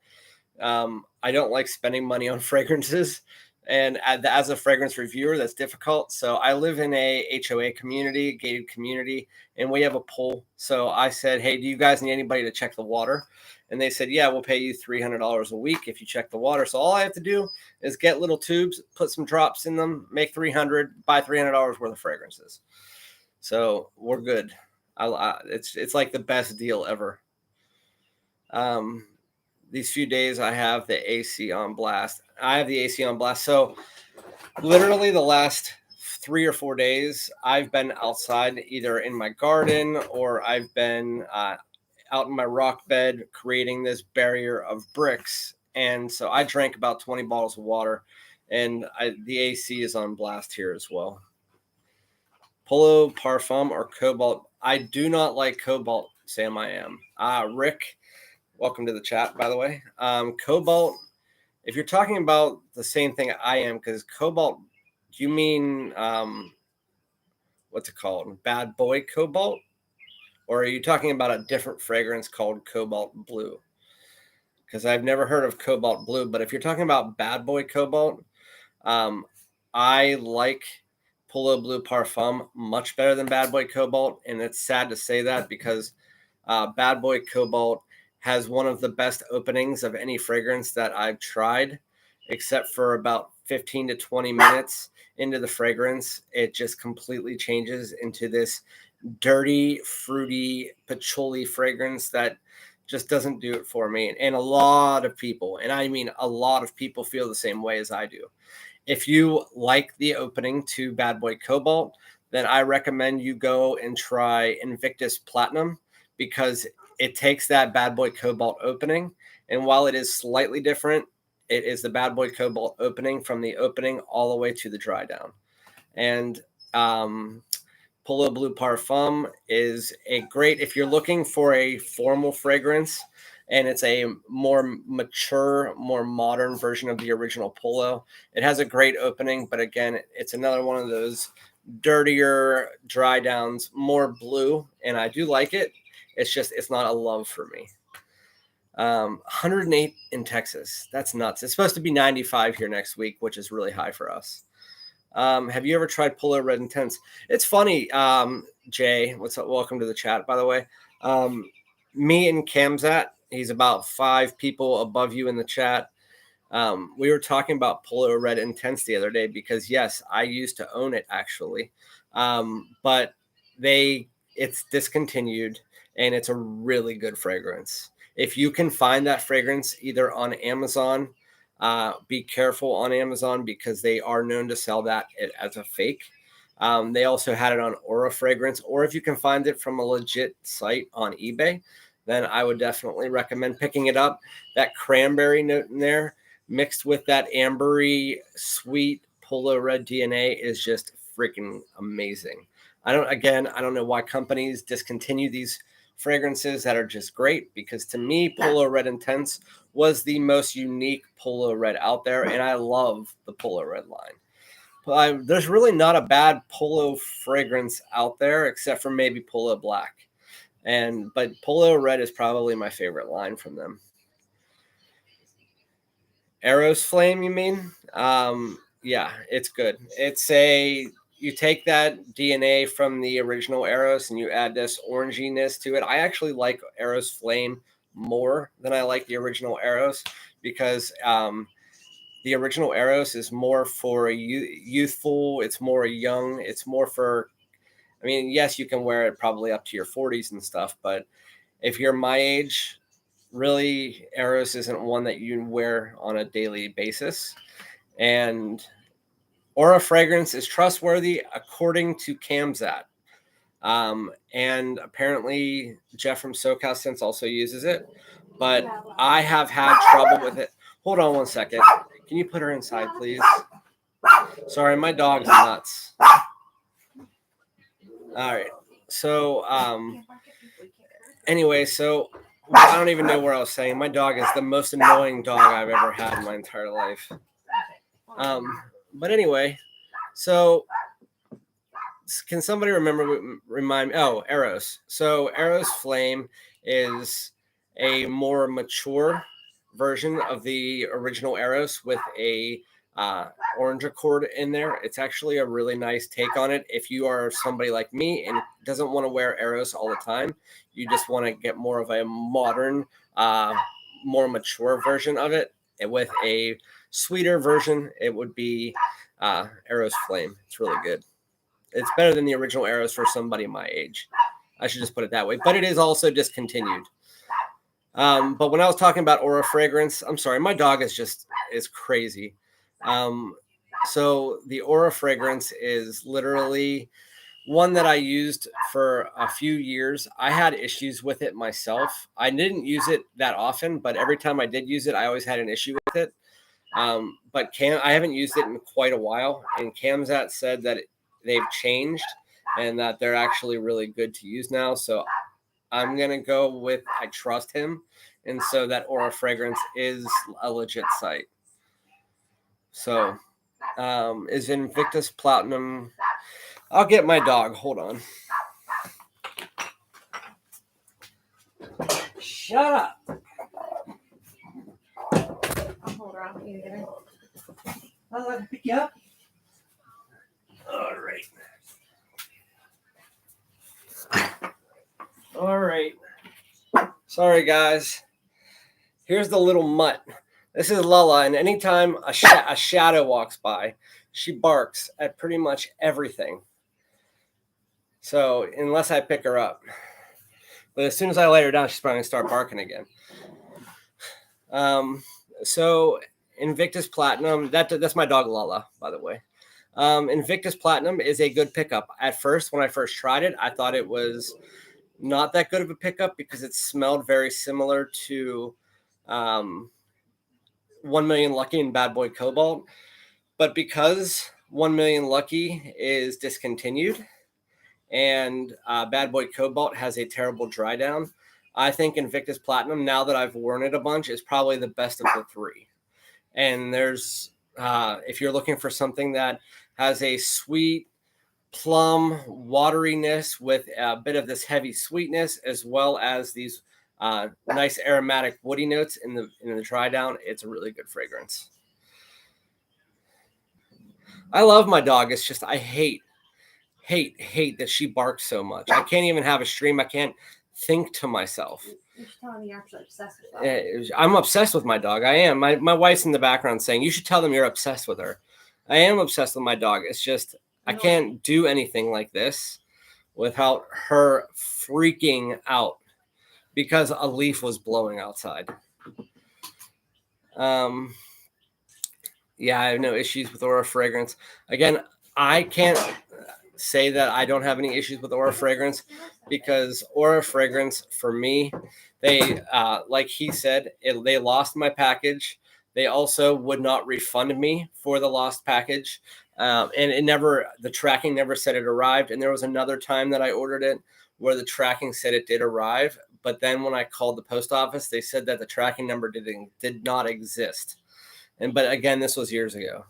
I don't like spending money on fragrances. And as a fragrance reviewer, that's difficult. So I live in a HOA community, gated community, and we have a pool. So I said, hey, do you guys need anybody to check the water? And they said, yeah, we'll pay you $300 a week if you check the water. So all I have to do is get little tubes, put some drops in them, make 300, buy $300 worth of fragrances. So we're good. It's like the best deal ever. These few days I have the AC on blast. So literally the last 3 or 4 days, I've been outside either in my garden or I've been out in my rock bed creating this barrier of bricks. And so I drank about 20 bottles of water, and the AC is on blast here as well. Polo Parfum or Cobalt? I do not like Cobalt, Sam. I am. Rick, welcome to the chat, by the way. Cobalt, if you're talking about the same thing I am, because Cobalt, do you mean, what's it called? Bad Boy Cobalt? Or are you talking about a different fragrance called Cobalt Blue? Because I've never heard of Cobalt Blue, but if you're talking about Bad Boy Cobalt, I like Polo Blue Parfum much better than Bad Boy Cobalt. And it's sad to say that because Bad Boy Cobalt has one of the best openings of any fragrance that I've tried, except for about 15 to 20 minutes into the fragrance. It just completely changes into this dirty, fruity, patchouli fragrance that just doesn't do it for me. And a lot of people, and I mean a lot of people, feel the same way as I do. If you like the opening to Bad Boy Cobalt, then I recommend you go and try Invictus Platinum, because it takes that Bad Boy Cobalt opening, and while it is slightly different, it is the Bad Boy Cobalt opening from the opening all the way to the dry down. And Polo Blue Parfum is a great, if you're looking for a formal fragrance and it's a more mature, more modern version of the original Polo. It has a great opening, but again, it's another one of those dirtier dry downs, more blue, and I do like it. It's not a love for me. 108 in Texas. That's nuts. It's supposed to be 95 here next week, which is really high for us. Have you ever tried Polo Red Intense? It's funny, Jay. What's up? Welcome to the chat, by the way. Me and Kamzat, he's about 5 people above you in the chat. We were talking about Polo Red Intense the other day because, yes, I used to own it actually, but it's discontinued, and it's a really good fragrance. If you can find that fragrance either on Amazon, be careful on Amazon because they are known to sell that as a fake. They also had it on Aura Fragrance, or if you can find it from a legit site on eBay, then I would definitely recommend picking it up. That cranberry note in there mixed with that ambery sweet Polo Red DNA is just freaking amazing. I don't know why companies discontinue these fragrances that are just great, because to me, Polo Red Intense was the most unique Polo Red out there, and I love the Polo Red line. But there's really not a bad Polo fragrance out there except for maybe Polo Black. But Polo Red is probably my favorite line from them. Eros Flame, you mean? Yeah, it's good. you take that DNA from the original Eros and you add this oranginess to it. I actually like Eros Flame more than I like the original Eros because the original Eros is more for a youthful. It's more young. It's more for. I mean, yes, you can wear it probably up to your 40s and stuff, but if you're my age, really, Eros isn't one that you wear on a daily basis. And Aura Fragrance is trustworthy according to Camzat. And apparently Jeff from SoCal Sense also uses it, but I have had trouble with it. Hold on one second. Can you put her inside, please? Sorry, my dog's nuts. All right. So, anyway, so I don't even know where I was saying. My dog is the most annoying dog I've ever had in my entire life. But anyway, so can somebody remind me? Oh, Eros. So Eros Flame is a more mature version of the original Eros with a orange accord in there. It's actually a really nice take on it. If you are somebody like me and doesn't want to wear Eros all the time, you just want to get more of a modern, more mature version of it with a sweeter version, it would be Eros Flame. It's really good. It's better than the original Eros for somebody my age. I should just put it that way. But it is also discontinued. But when I was talking about Aura Fragrance, I'm sorry, my dog is crazy. So the Aura Fragrance is literally one that I used for a few years. I had issues with it myself. I didn't use it that often, but every time I did use it, I always had an issue with it. But I haven't used it in quite a while, and Camzat said that they've changed and that they're actually really good to use now. So I'm gonna go with I trust him, and so that Aura Fragrance is a legit site. So is Invictus Platinum? I'll get my dog. Hold on. Shut up. I'll hold her on. You get her. I'll pick you up. All right. All right. Sorry, guys. Here's the little mutt. This is Lala, and anytime a shadow walks by, she barks at pretty much everything. So unless I pick her up. But as soon as I lay her down, she's probably going to start barking again. So Invictus Platinum, that's my dog Lala, by the way. Invictus Platinum is a good pickup. At first, when I first tried it, I thought it was not that good of a pickup because it smelled very similar to 1 Million Lucky and Bad Boy Cobalt. But because 1 Million Lucky is discontinued and Bad Boy Cobalt has a terrible dry down, I think Invictus Platinum, now that I've worn it a bunch, is probably the best of the three. And there's, if you're looking for something that has a sweet plum wateriness with a bit of this heavy sweetness, as well as these nice aromatic woody notes in the dry down, it's a really good fragrance. I love my dog. It's just I hate that she barks so much. I can't even have a stream. I can't think to myself. You should tell them you're actually obsessed with her. I'm obsessed with my dog. I am. My wife's in the background saying, you should tell them you're obsessed with her. I am obsessed with my dog. It's just I can't do anything like this without her freaking out because a leaf was blowing outside. Yeah, I have no issues with Aura Fragrance. Again, I can't say that I don't have any issues with Aura Fragrance because Aura Fragrance, for me, they, like he said, they lost my package. They also would not refund me for the lost package. And the tracking never said it arrived. And there was another time that I ordered it where the tracking said it did arrive. But then when I called the post office, they said that the tracking number did not exist. But again, this was years ago.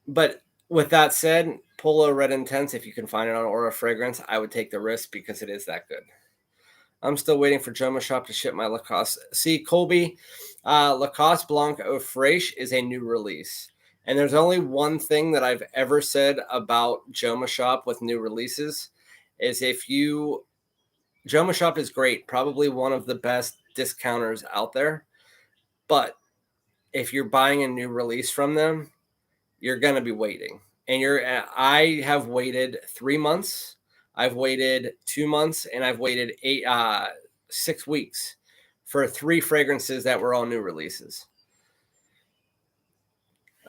But with that said, Polo Red Intense, if you can find it on Aura Fragrance, I would take the risk because it is that good. I'm still waiting for Joma Shop to ship my Lacoste. See, Colby, Lacoste Blanc Eau Fraiche is a new release. And there's only one thing that I've ever said about Joma Shop with new releases is Joma Shop is great, probably one of the best discounters out there. But if you're buying a new release from them, you're going to be waiting. And I have waited 3 months, I've waited 2 months, and I've waited 6 weeks for 3 fragrances that were all new releases.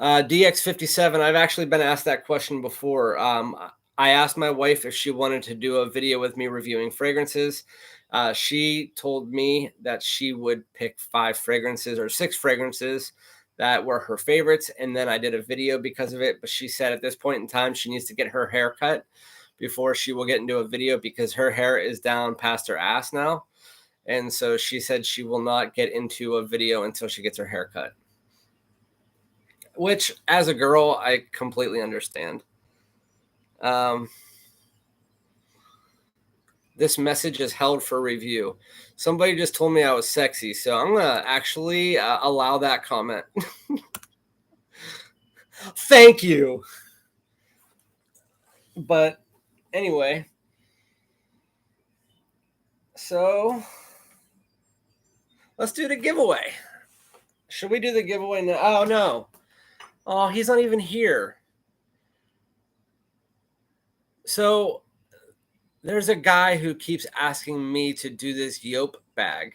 DX57, I've actually been asked that question before. I asked my wife if she wanted to do a video with me reviewing fragrances. She told me that she would pick 5 fragrances or 6 fragrances that were her favorites, and then I did a video because of it. But she said at this point in time, she needs to get her hair cut before she will get into a video because her hair is down past her ass now. And so she said she will not get into a video until she gets her hair cut. Which, as a girl, I completely understand. This message is held for review. Somebody just told me I was sexy, so I'm going to actually allow that comment. Thank you. But anyway, so let's do the giveaway. Should we do the giveaway now? Oh, no. Oh, he's not even here. So there's a guy who keeps asking me to do this Yope bag.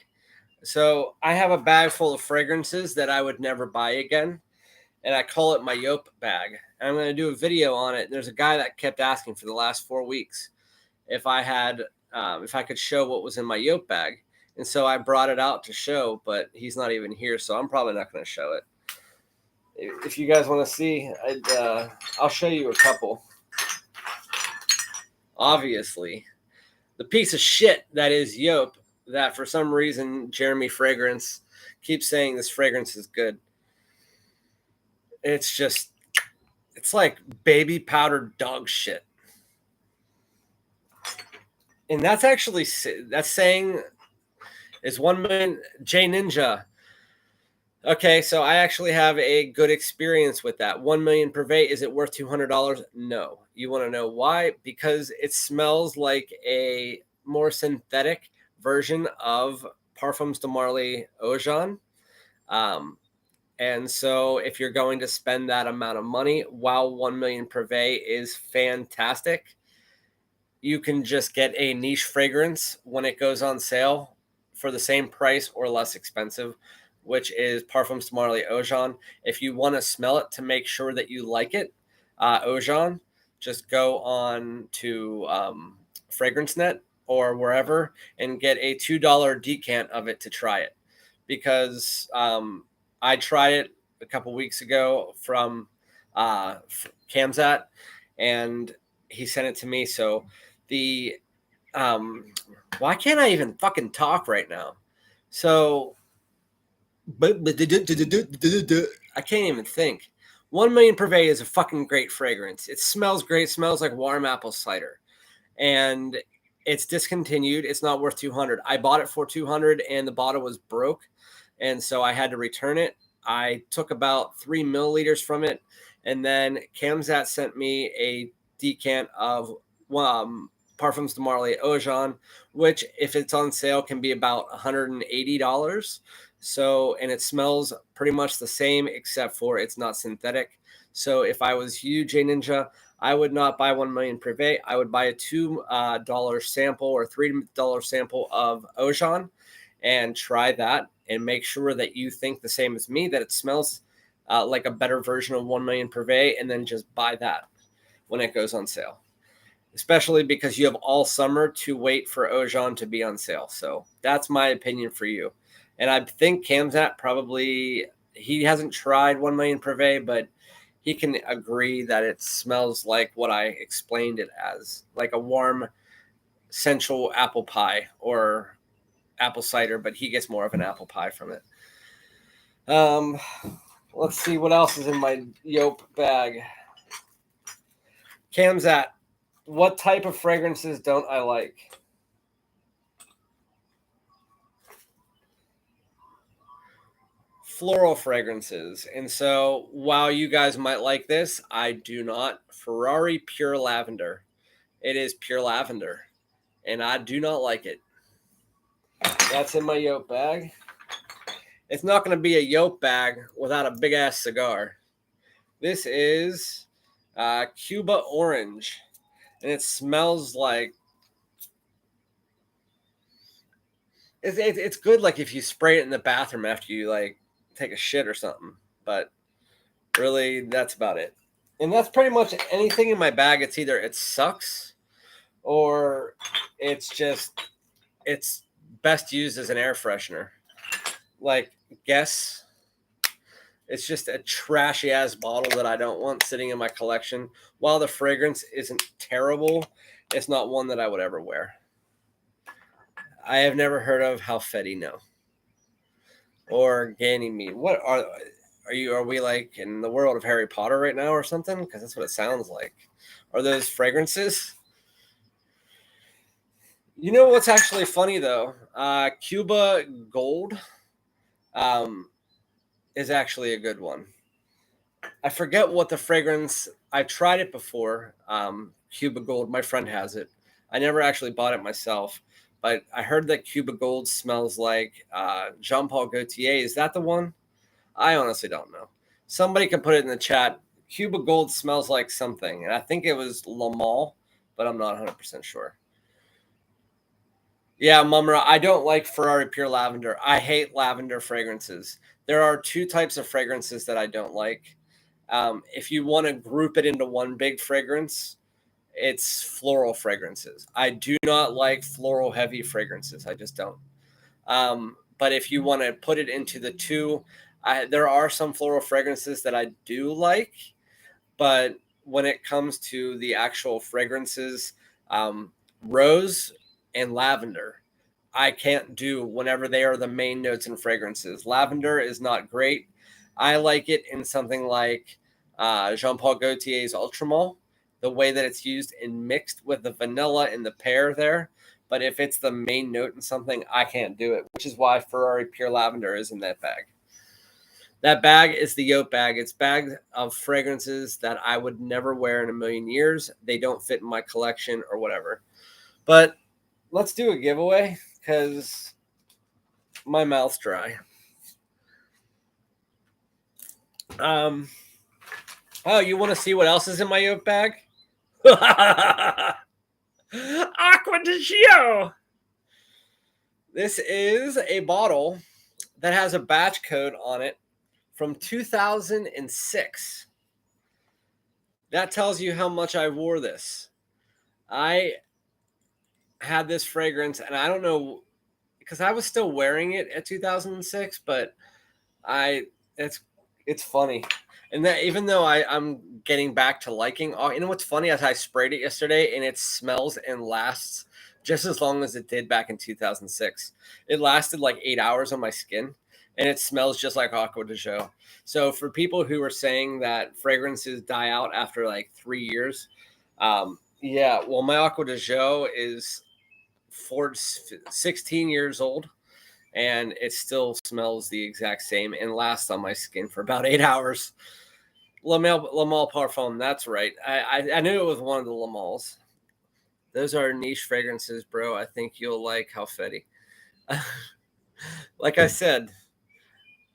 So I have a bag full of fragrances that I would never buy again. And I call it my Yope bag. And I'm going to do a video on it. And there's a guy that kept asking for the last 4 weeks if I could show what was in my Yope bag. And so I brought it out to show, but he's not even here. So I'm probably not going to show it. If you guys want to see, I'll show you a couple. Obviously, the piece of shit that is Yope, that for some reason Jeremy Fragrance keeps saying this fragrance is good. It's like baby powdered dog shit. And that's saying is 1 million. J Ninja. Okay, so I actually have a good experience with that. 1 million Privé, is it worth $200? No. You want to know why? Because it smells like a more synthetic version of Parfums de Marly Eau Jaune. And so if you're going to spend that amount of money, while 1 million Privé is fantastic, you can just get a niche fragrance when it goes on sale for the same price or less expensive, which is Parfums de Marly Eau Jaune. If you want to smell it to make sure that you like it, Eau Jaune, just go on to FragranceNet or wherever and get a $2 decant of it to try it. Because I tried it a couple weeks ago from Kamzat, and he sent it to me. So why can't I even fucking talk right now? So I can't even think. 1 million Privé is a fucking great fragrance. It smells great. It smells like warm apple cider. And it's discontinued. It's not worth $200. I bought it for $200 and the bottle was broke. And so I had to return it. I took about 3 milliliters from it. And then Kamzat sent me a decant of Parfums de Marly Eau Jaune, which if it's on sale can be about $180. So, and it smells pretty much the same except for it's not synthetic. So if I was you, J Ninja, I would not buy 1 million Privé. I would buy a $2 sample or $3 sample of Eau Jaune and try that and make sure that you think the same as me, that it smells like a better version of 1 million Privé, and then just buy that when it goes on sale. Especially because you have all summer to wait for Eau Jaune to be on sale. So that's my opinion for you. And I think Kamzat probably, he hasn't tried 1 million Privé, but he can agree that it smells like what I explained it as, like a warm, sensual apple pie or apple cider, but he gets more of an apple pie from it. Let's see what else is in my Yope bag. Kamzat, what type of fragrances don't I like? floral fragrances. And so while you guys might like this, I do not. Ferrari Pure Lavender. It is pure lavender, and I do not like it. That's in my yoke bag. It's not going to be a yoke bag without a big ass cigar. This is Cuba Orange, and it smells like it's good. Like if you spray it in the bathroom after you like take a shit or something, but really that's about it. And that's pretty much anything in my bag. It's either it sucks or it's best used as an air freshener. Like Guess. It's just a trashy ass bottle that I don't want sitting in my collection. While the fragrance isn't terrible, it's not one that I would ever wear. I have never heard of Halfeti, no. Or Ganymede. What are we like in the world of Harry Potter right now or something? Because that's what it sounds like. Are those fragrances? You know what's actually funny though? Cuba Gold is actually a good one. I forget what the fragrance. I tried it before. Cuba Gold. My friend has it. I never actually bought it myself, but I heard that Cuba Gold smells like Jean Paul Gaultier. Is that the one? I honestly don't know. Somebody can put it in the chat. Cuba Gold smells like something, and I think it was La Male, but I'm not 100% sure. Yeah, Mumra, I don't like Ferrari Pure Lavender. I hate lavender fragrances. There are two types of fragrances that I don't like. If you want to group it into one big fragrance, it's floral fragrances. I do not like floral heavy fragrances. I just don't. But if you want to put it into the two, there are some floral fragrances that I do like. But when it comes to the actual fragrances, rose and lavender, I can't do whenever they are the main notes in fragrances. Lavender is not great. I like it in something like Jean Paul Gaultier's Ultramalt, the way that it's used and mixed with the vanilla and the pear there. But if it's the main note in something, I can't do it, which is why Ferrari Pure Lavender is in that bag. That bag is the yoke bag. It's bags of fragrances that I would never wear in a million years. They don't fit in my collection or whatever. But let's do a giveaway because my mouth's dry. Oh, you want to see what else is in my yoke bag? Aqua di Gio. This is a bottle that has a batch code on it from 2006. That tells you how much I wore this. I had this fragrance, and I don't know, because I was still wearing it at 2006, but it's funny. And that even though I'm getting back to liking, you know what's funny is I sprayed it yesterday and it smells and lasts just as long as it did back in 2006. It lasted like 8 hours on my skin and it smells just like Aqua di Gio. So for people who are saying that fragrances die out after like 3 years, yeah, well, my Aqua di Gio is 16 years old. And it still smells the exact same and lasts on my skin for about 8 hours. La Male Parfum, that's right. I knew it was one of the La Males. Those are niche fragrances, bro. I think you'll like Halfeti. Like I said,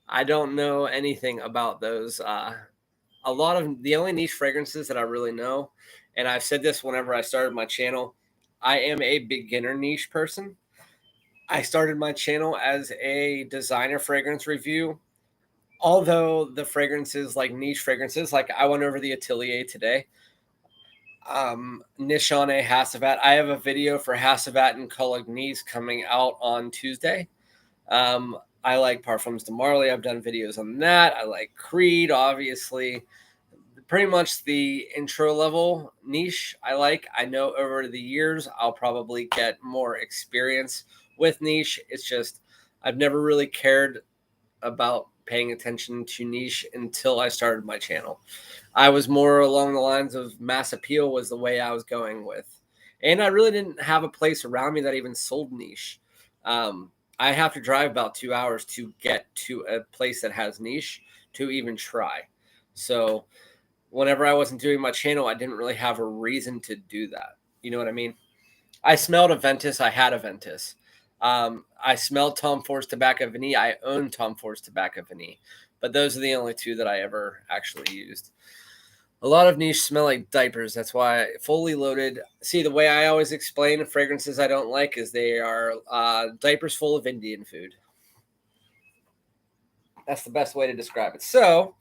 I don't know anything about those. A lot of the only niche fragrances that I really know, and I've said this whenever I started my channel, I am a beginner niche person. I started my channel as a designer fragrance review. Although the fragrances, like niche fragrances, like I went over the Atelier today. Nishane Hassavat. I have a video for Hassavat and Cologne coming out on Tuesday. I like Parfums de Marly. I've done videos on that. I like Creed, obviously. Pretty much the intro level niche I like. I know over the years I'll probably get more experience with niche. It's just I've never really cared about paying attention to niche until I started my channel. I was more along the lines of mass appeal was the way I was going with. And I really didn't have a place around me that even sold niche. I have to drive about 2 hours to get to a place that has niche to even try. So whenever I wasn't doing my channel, I didn't really have a reason to do that. You know what I mean? I smelled a Ventus. I had a Ventus. I smelled Tom Ford's Tobacco Vanille. I own Tom Ford's Tobacco Vanille. But those are the only two that I ever actually used. A lot of niche smell like diapers. That's why fully loaded. See, the way I always explain fragrances I don't like is they are diapers full of Indian food. That's the best way to describe it. So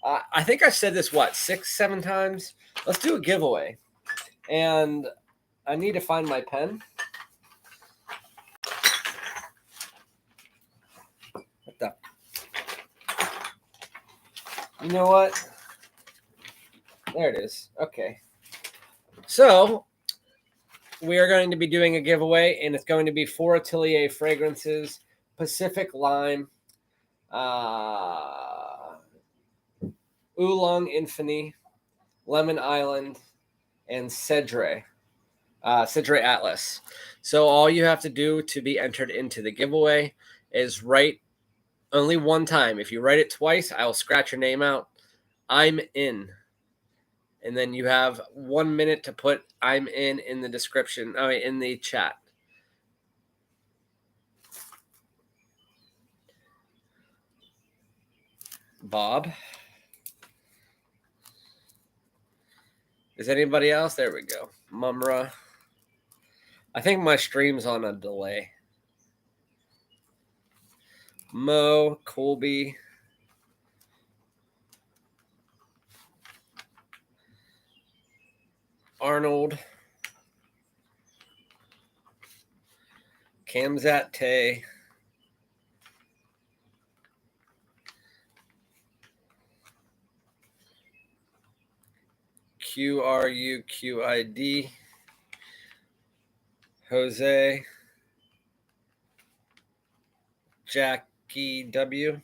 I think I've said this, 6, 7 times? Let's do a giveaway. And I need to find my pen. What the? You know what? There it is. Okay. So we are going to be doing a giveaway, and it's going to be 4 Atelier fragrances: Pacific Lime, Oolong Infini, Lemon Island, and Cedre Atlas. So all you have to do to be entered into the giveaway is write only one time. If you write it twice, I will scratch your name out. I'm in. And then you have 1 minute to put I'm in the description, in the chat. Bob. Is anybody else? There we go. Mumra. I think my stream's on a delay. Mo, Colby. Arnold. Kamzat Tay. QRUQID. Jose. Jackie W.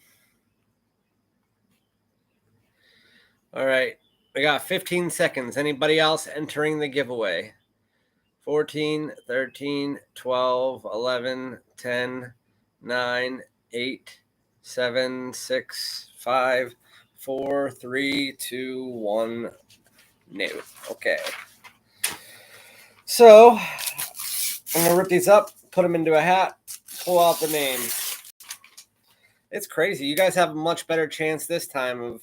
All right. We got 15 seconds. Anybody else entering the giveaway? 14, 13, 12, 11, 10, 9, 8, 7, 6, 5, 4, 3, 2, 1. No. Okay. So I'm going to rip these up, put them into a hat, pull out the names. It's crazy. You guys have a much better chance this time of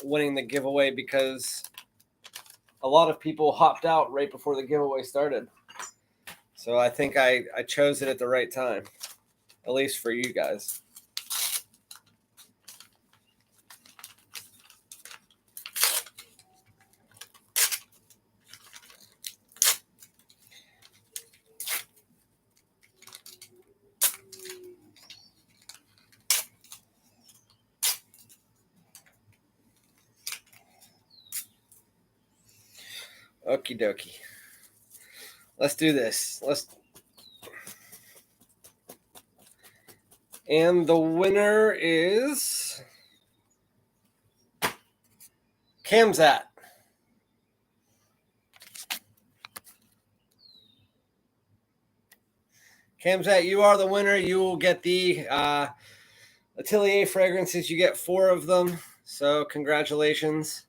winning the giveaway because a lot of people hopped out right before the giveaway started. So I think I chose it at the right time, at least for you guys. Okie dokie. Let's do this. And the winner is Kamzat. Kamzat, you are the winner. You will get the Atelier fragrances. You get 4 of them. So congratulations.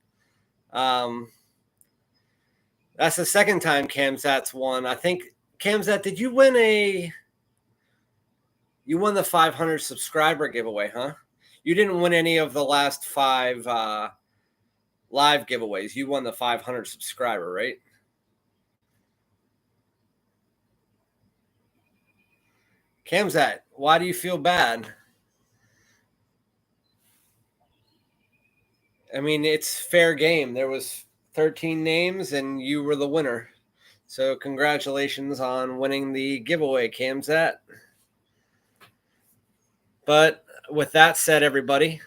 That's the second time Kamzat's won. I think, Kamzat, did you win you won the 500 subscriber giveaway, huh? You didn't win any of the last 5 live giveaways. You won the 500 subscriber, right? Kamzat, why do you feel bad? I mean, it's fair game. There was 13 names, and you were the winner. So congratulations on winning the giveaway, Kamzat. But with that said, everybody,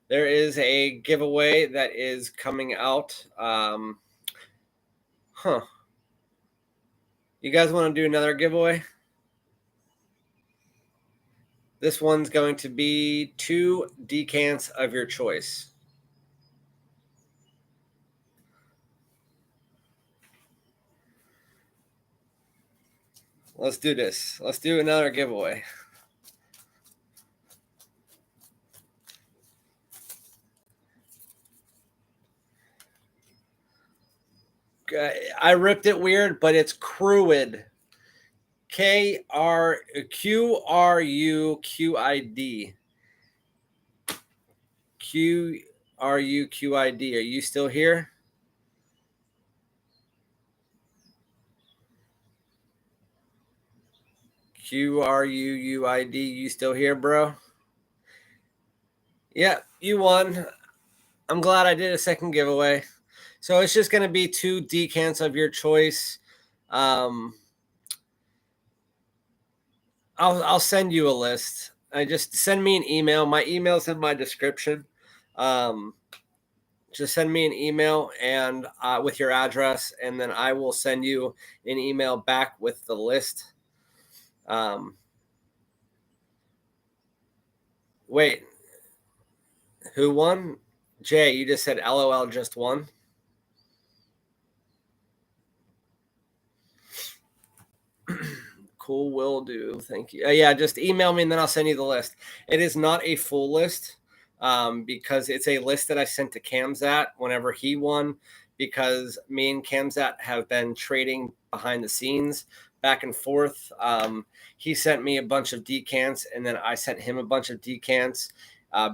there is a giveaway that is coming out. You guys want to do another giveaway? This one's going to be 2 decants of your choice. Let's do this. Let's do another giveaway. I ripped it weird, but it's Cruid. Kruquid. Qruqid. Are you still here? Qruuid. You still here, bro? Yeah, you won. I'm glad I did a second giveaway. So it's just going to be 2 decants of your choice. I'll send you a list. I just send me an email. My email's in my description. Just send me an email and with your address, and then I will send you an email back with the list. Wait, who won? Jay, you just said LOL just won. Cool, will do. Thank you. Yeah, just email me and then I'll send you the list. It is not a full list because it's a list that I sent to Kamzat whenever he won, because me and Kamzat have been trading behind the scenes back and forth. He sent me a bunch of decants and then I sent him a bunch of decants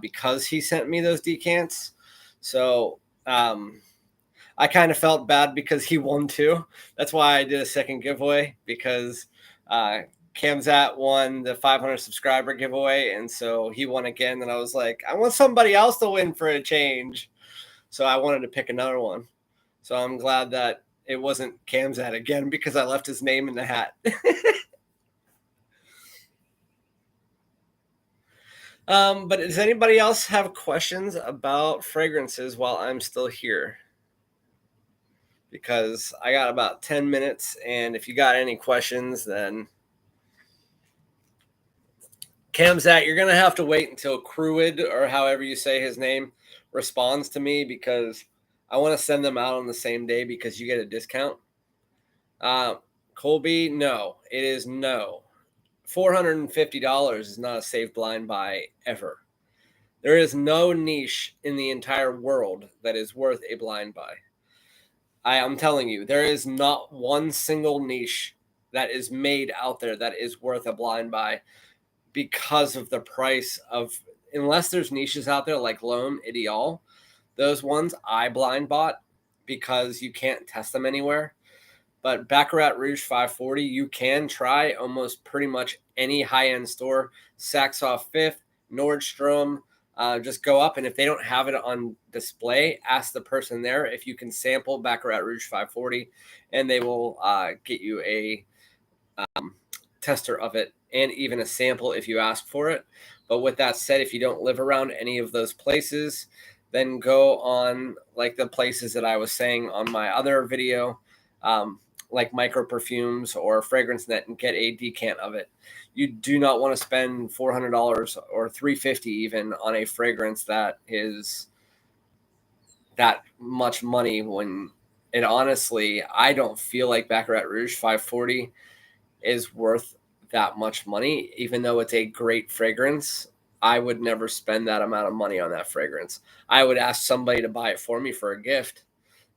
because he sent me those decants. So I kind of felt bad because he won too. That's why I did a second giveaway, because Kamzat won the 500 subscriber giveaway, and so he won again. And I was like, I want somebody else to win for a change, so I wanted to pick another one. So I'm glad that it wasn't Kamzat again, because I left his name in the hat. But does anybody else have questions about fragrances while I'm still here? Because I got about 10 minutes, and if you got any questions, then Kamzat, you're going to have to wait until Cruid, or however you say his name, responds to me, because I want to send them out on the same day because you get a discount. Colby, no, it is no. $450 is not a safe blind buy ever. There is no niche in the entire world that is worth a blind buy. I'm telling you, there is not one single niche that is made out there that is worth a blind buy, because of the price of, unless there's niches out there like L'Homme Ideal, those ones I blind bought because you can't test them anywhere. But Baccarat Rouge 540, you can try almost pretty much any high-end store, Saks Off Fifth, Nordstrom. Just go up, and if they don't have it on display, ask the person there if you can sample Baccarat Rouge 540, and they will get you a tester of it, and even a sample if you ask for it. But with that said, if you don't live around any of those places, then go on like the places that I was saying on my other video, like Micro Perfumes or Fragrance Net, and get a decant of it. You do not want to spend $400 or $350 even on a fragrance that is that much money, when it honestly, I don't feel like Baccarat Rouge 540 is worth that much money. Even though it's a great fragrance, I would never spend that amount of money on that fragrance. I would ask somebody to buy it for me for a gift.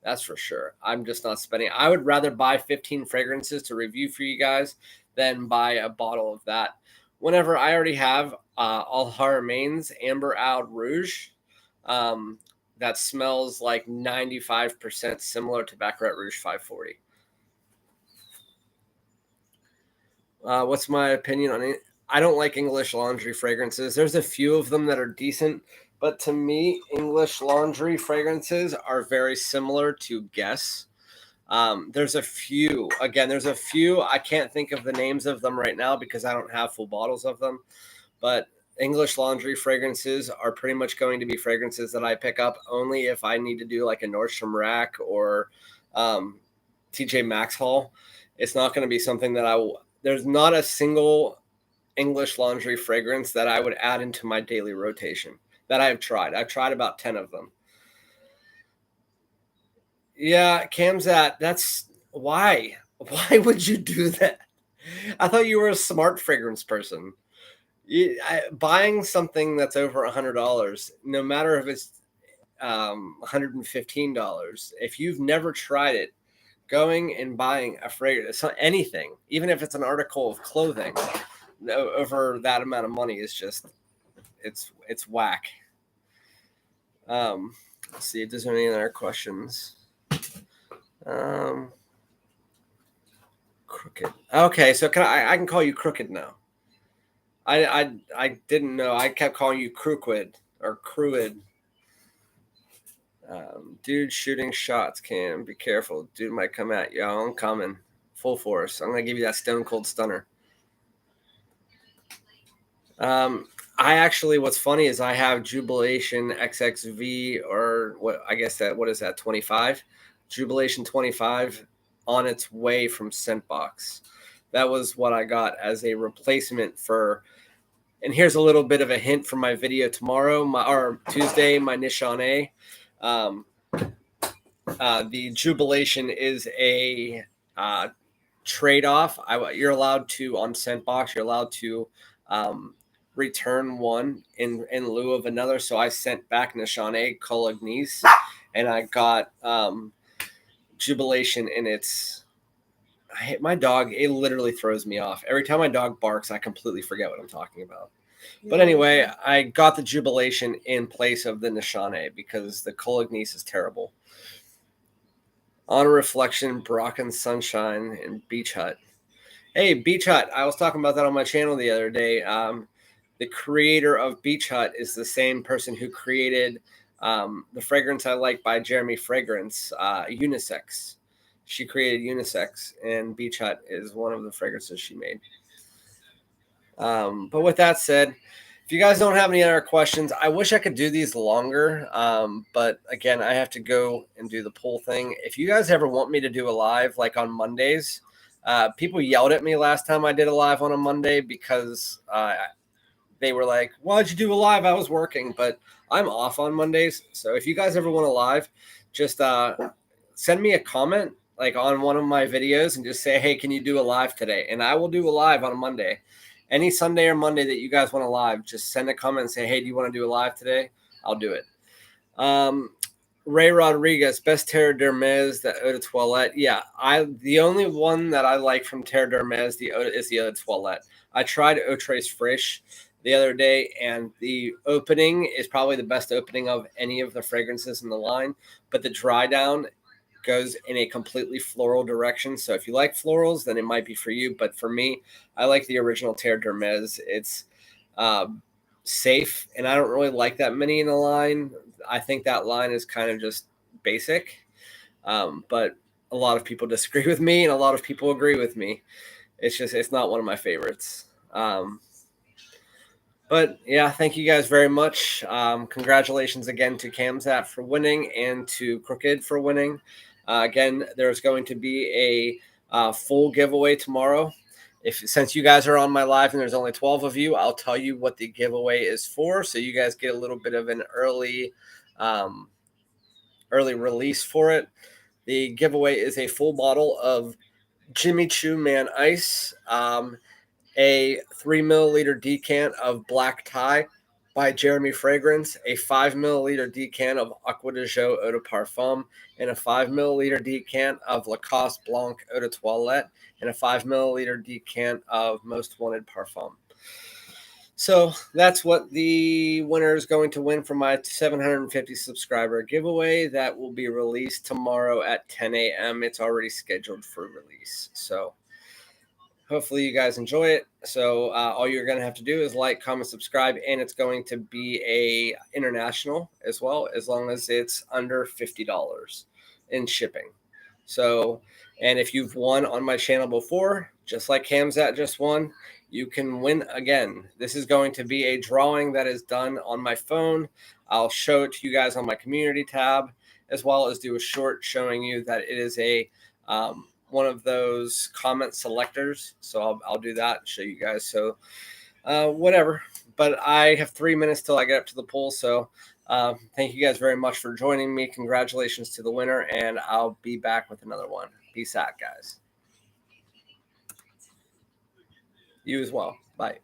That's for sure. I'm just not spending. I would rather buy 15 fragrances to review for you guys than buy a bottle of that. Whenever I already have All Haramain's Amber Oud Rouge, that smells like 95% similar to Baccarat Rouge 540. What's my opinion on it? I don't like English Laundry fragrances. There's a few of them that are decent, but to me, English Laundry fragrances are very similar to Guess. There's a few. I can't think of the names of them right now because I don't have full bottles of them. But English Laundry fragrances are pretty much going to be fragrances that I pick up only if I need to do like a Nordstrom Rack or TJ Maxx haul. It's not going to be something that I will. There's not a single English Laundry fragrance that I would add into my daily rotation that I've tried. I've tried about 10 of them. Yeah, Kamzat, that's why. Why would you do that? I thought you were a smart fragrance person. Buying something that's over $100, no matter if it's $115, if you've never tried it, going and buying a fragrance, anything, even if it's an article of clothing, over that amount of money is just, it's whack. Let's see if there's any other questions. Crooked. Okay, so I can call you Crooked now. I didn't know. I kept calling you Crooked or Cruid. Dude shooting shots, Cam. Be careful. Dude might come at you. I'm coming. Full force. I'm going to give you that stone cold stunner. I actually, what's funny is I have Jubilation XXV, or what is that, 25? Jubilation 25 on its way from Scentbox. That was what I got as a replacement for, and here's a little bit of a hint from my video tomorrow, or Tuesday, my Nishane. The Jubilation is a trade-off. You're allowed to, on Scentbox, you're allowed to return one in lieu of another. So I sent back Nishane Colognese, and I got Jubilation, and my dog, it literally throws me off. Every time my dog barks, I completely forget what I'm talking about. But anyway, I got the Jubilation in place of the Nishane because the Colognese is terrible. On Reflection, Brock and Sunshine, and Beach Hut. Hey, Beach Hut, I was talking about that on my channel the other day. The creator of Beach Hut is the same person who created the fragrance I like by Jeremy Fragrance, Unisex. She created Unisex, and Beach Hut is one of the fragrances she made. But with that said, if you guys don't have any other questions, I wish I could do these longer. But again, I have to go and do the poll thing. If you guys ever want me to do a live, like on Mondays, people yelled at me last time I did a live on a Monday because they were like, why'd you do a live? I was working, but I'm off on Mondays. So if you guys ever want a live, just send me a comment like on one of my videos and just say, hey, can you do a live today? And I will do a live on a Monday. Any Sunday or Monday that you guys want to live, just send a comment and say, hey, do you want to do a live today? I'll do it. Ray Rodriguez, best Terre d'Hermes, the Eau de Toilette. Yeah, the only one that I like from Terre d'Hermes is the Eau de Toilette. I tried Eau Tres Friche the other day, and the opening is probably the best opening of any of the fragrances in the line, but the dry down goes in a completely floral direction. So if you like florals, then it might be for you. But for me, I like the original Terre d'Hermes. It's safe, and I don't really like that many in the line. I think that line is kind of just basic. But a lot of people disagree with me, and a lot of people agree with me. It's not one of my favorites. But yeah, thank you guys very much. Congratulations again to Kamzat for winning and to Crooked for winning. Again, there's going to be a full giveaway tomorrow. Since you guys are on my live and there's only 12 of you, I'll tell you what the giveaway is for, so you guys get a little bit of an early release for it. The giveaway is a full bottle of Jimmy Choo Man Ice, a 3 milliliter decant of Black Tie by Jeremy Fragrance, a 5 milliliter decant of Acqua di Gio Eau de Parfum, and a 5 milliliter decant of Lacoste Blanc Eau de Toilette, and a 5 milliliter decant of Most Wanted Parfum. So that's what the winner is going to win from my 750 subscriber giveaway that will be released tomorrow at 10 a.m. It's already scheduled for release. So hopefully you guys enjoy it. So all you're going to have to do is like, comment, subscribe, and it's going to be a international as well, as long as it's under $50 in shipping. So, and if you've won on my channel before, just like Kamzat just won, you can win again. This is going to be a drawing that is done on my phone. I'll show it to you guys on my community tab, as well as do a short showing you that it is a one of those comment selectors. So I'll do that and show you guys. So whatever. But I have 3 minutes till I get up to the pool. So thank you guys very much for joining me. Congratulations to the winner, and I'll be back with another one. Peace out, guys. You as well. Bye.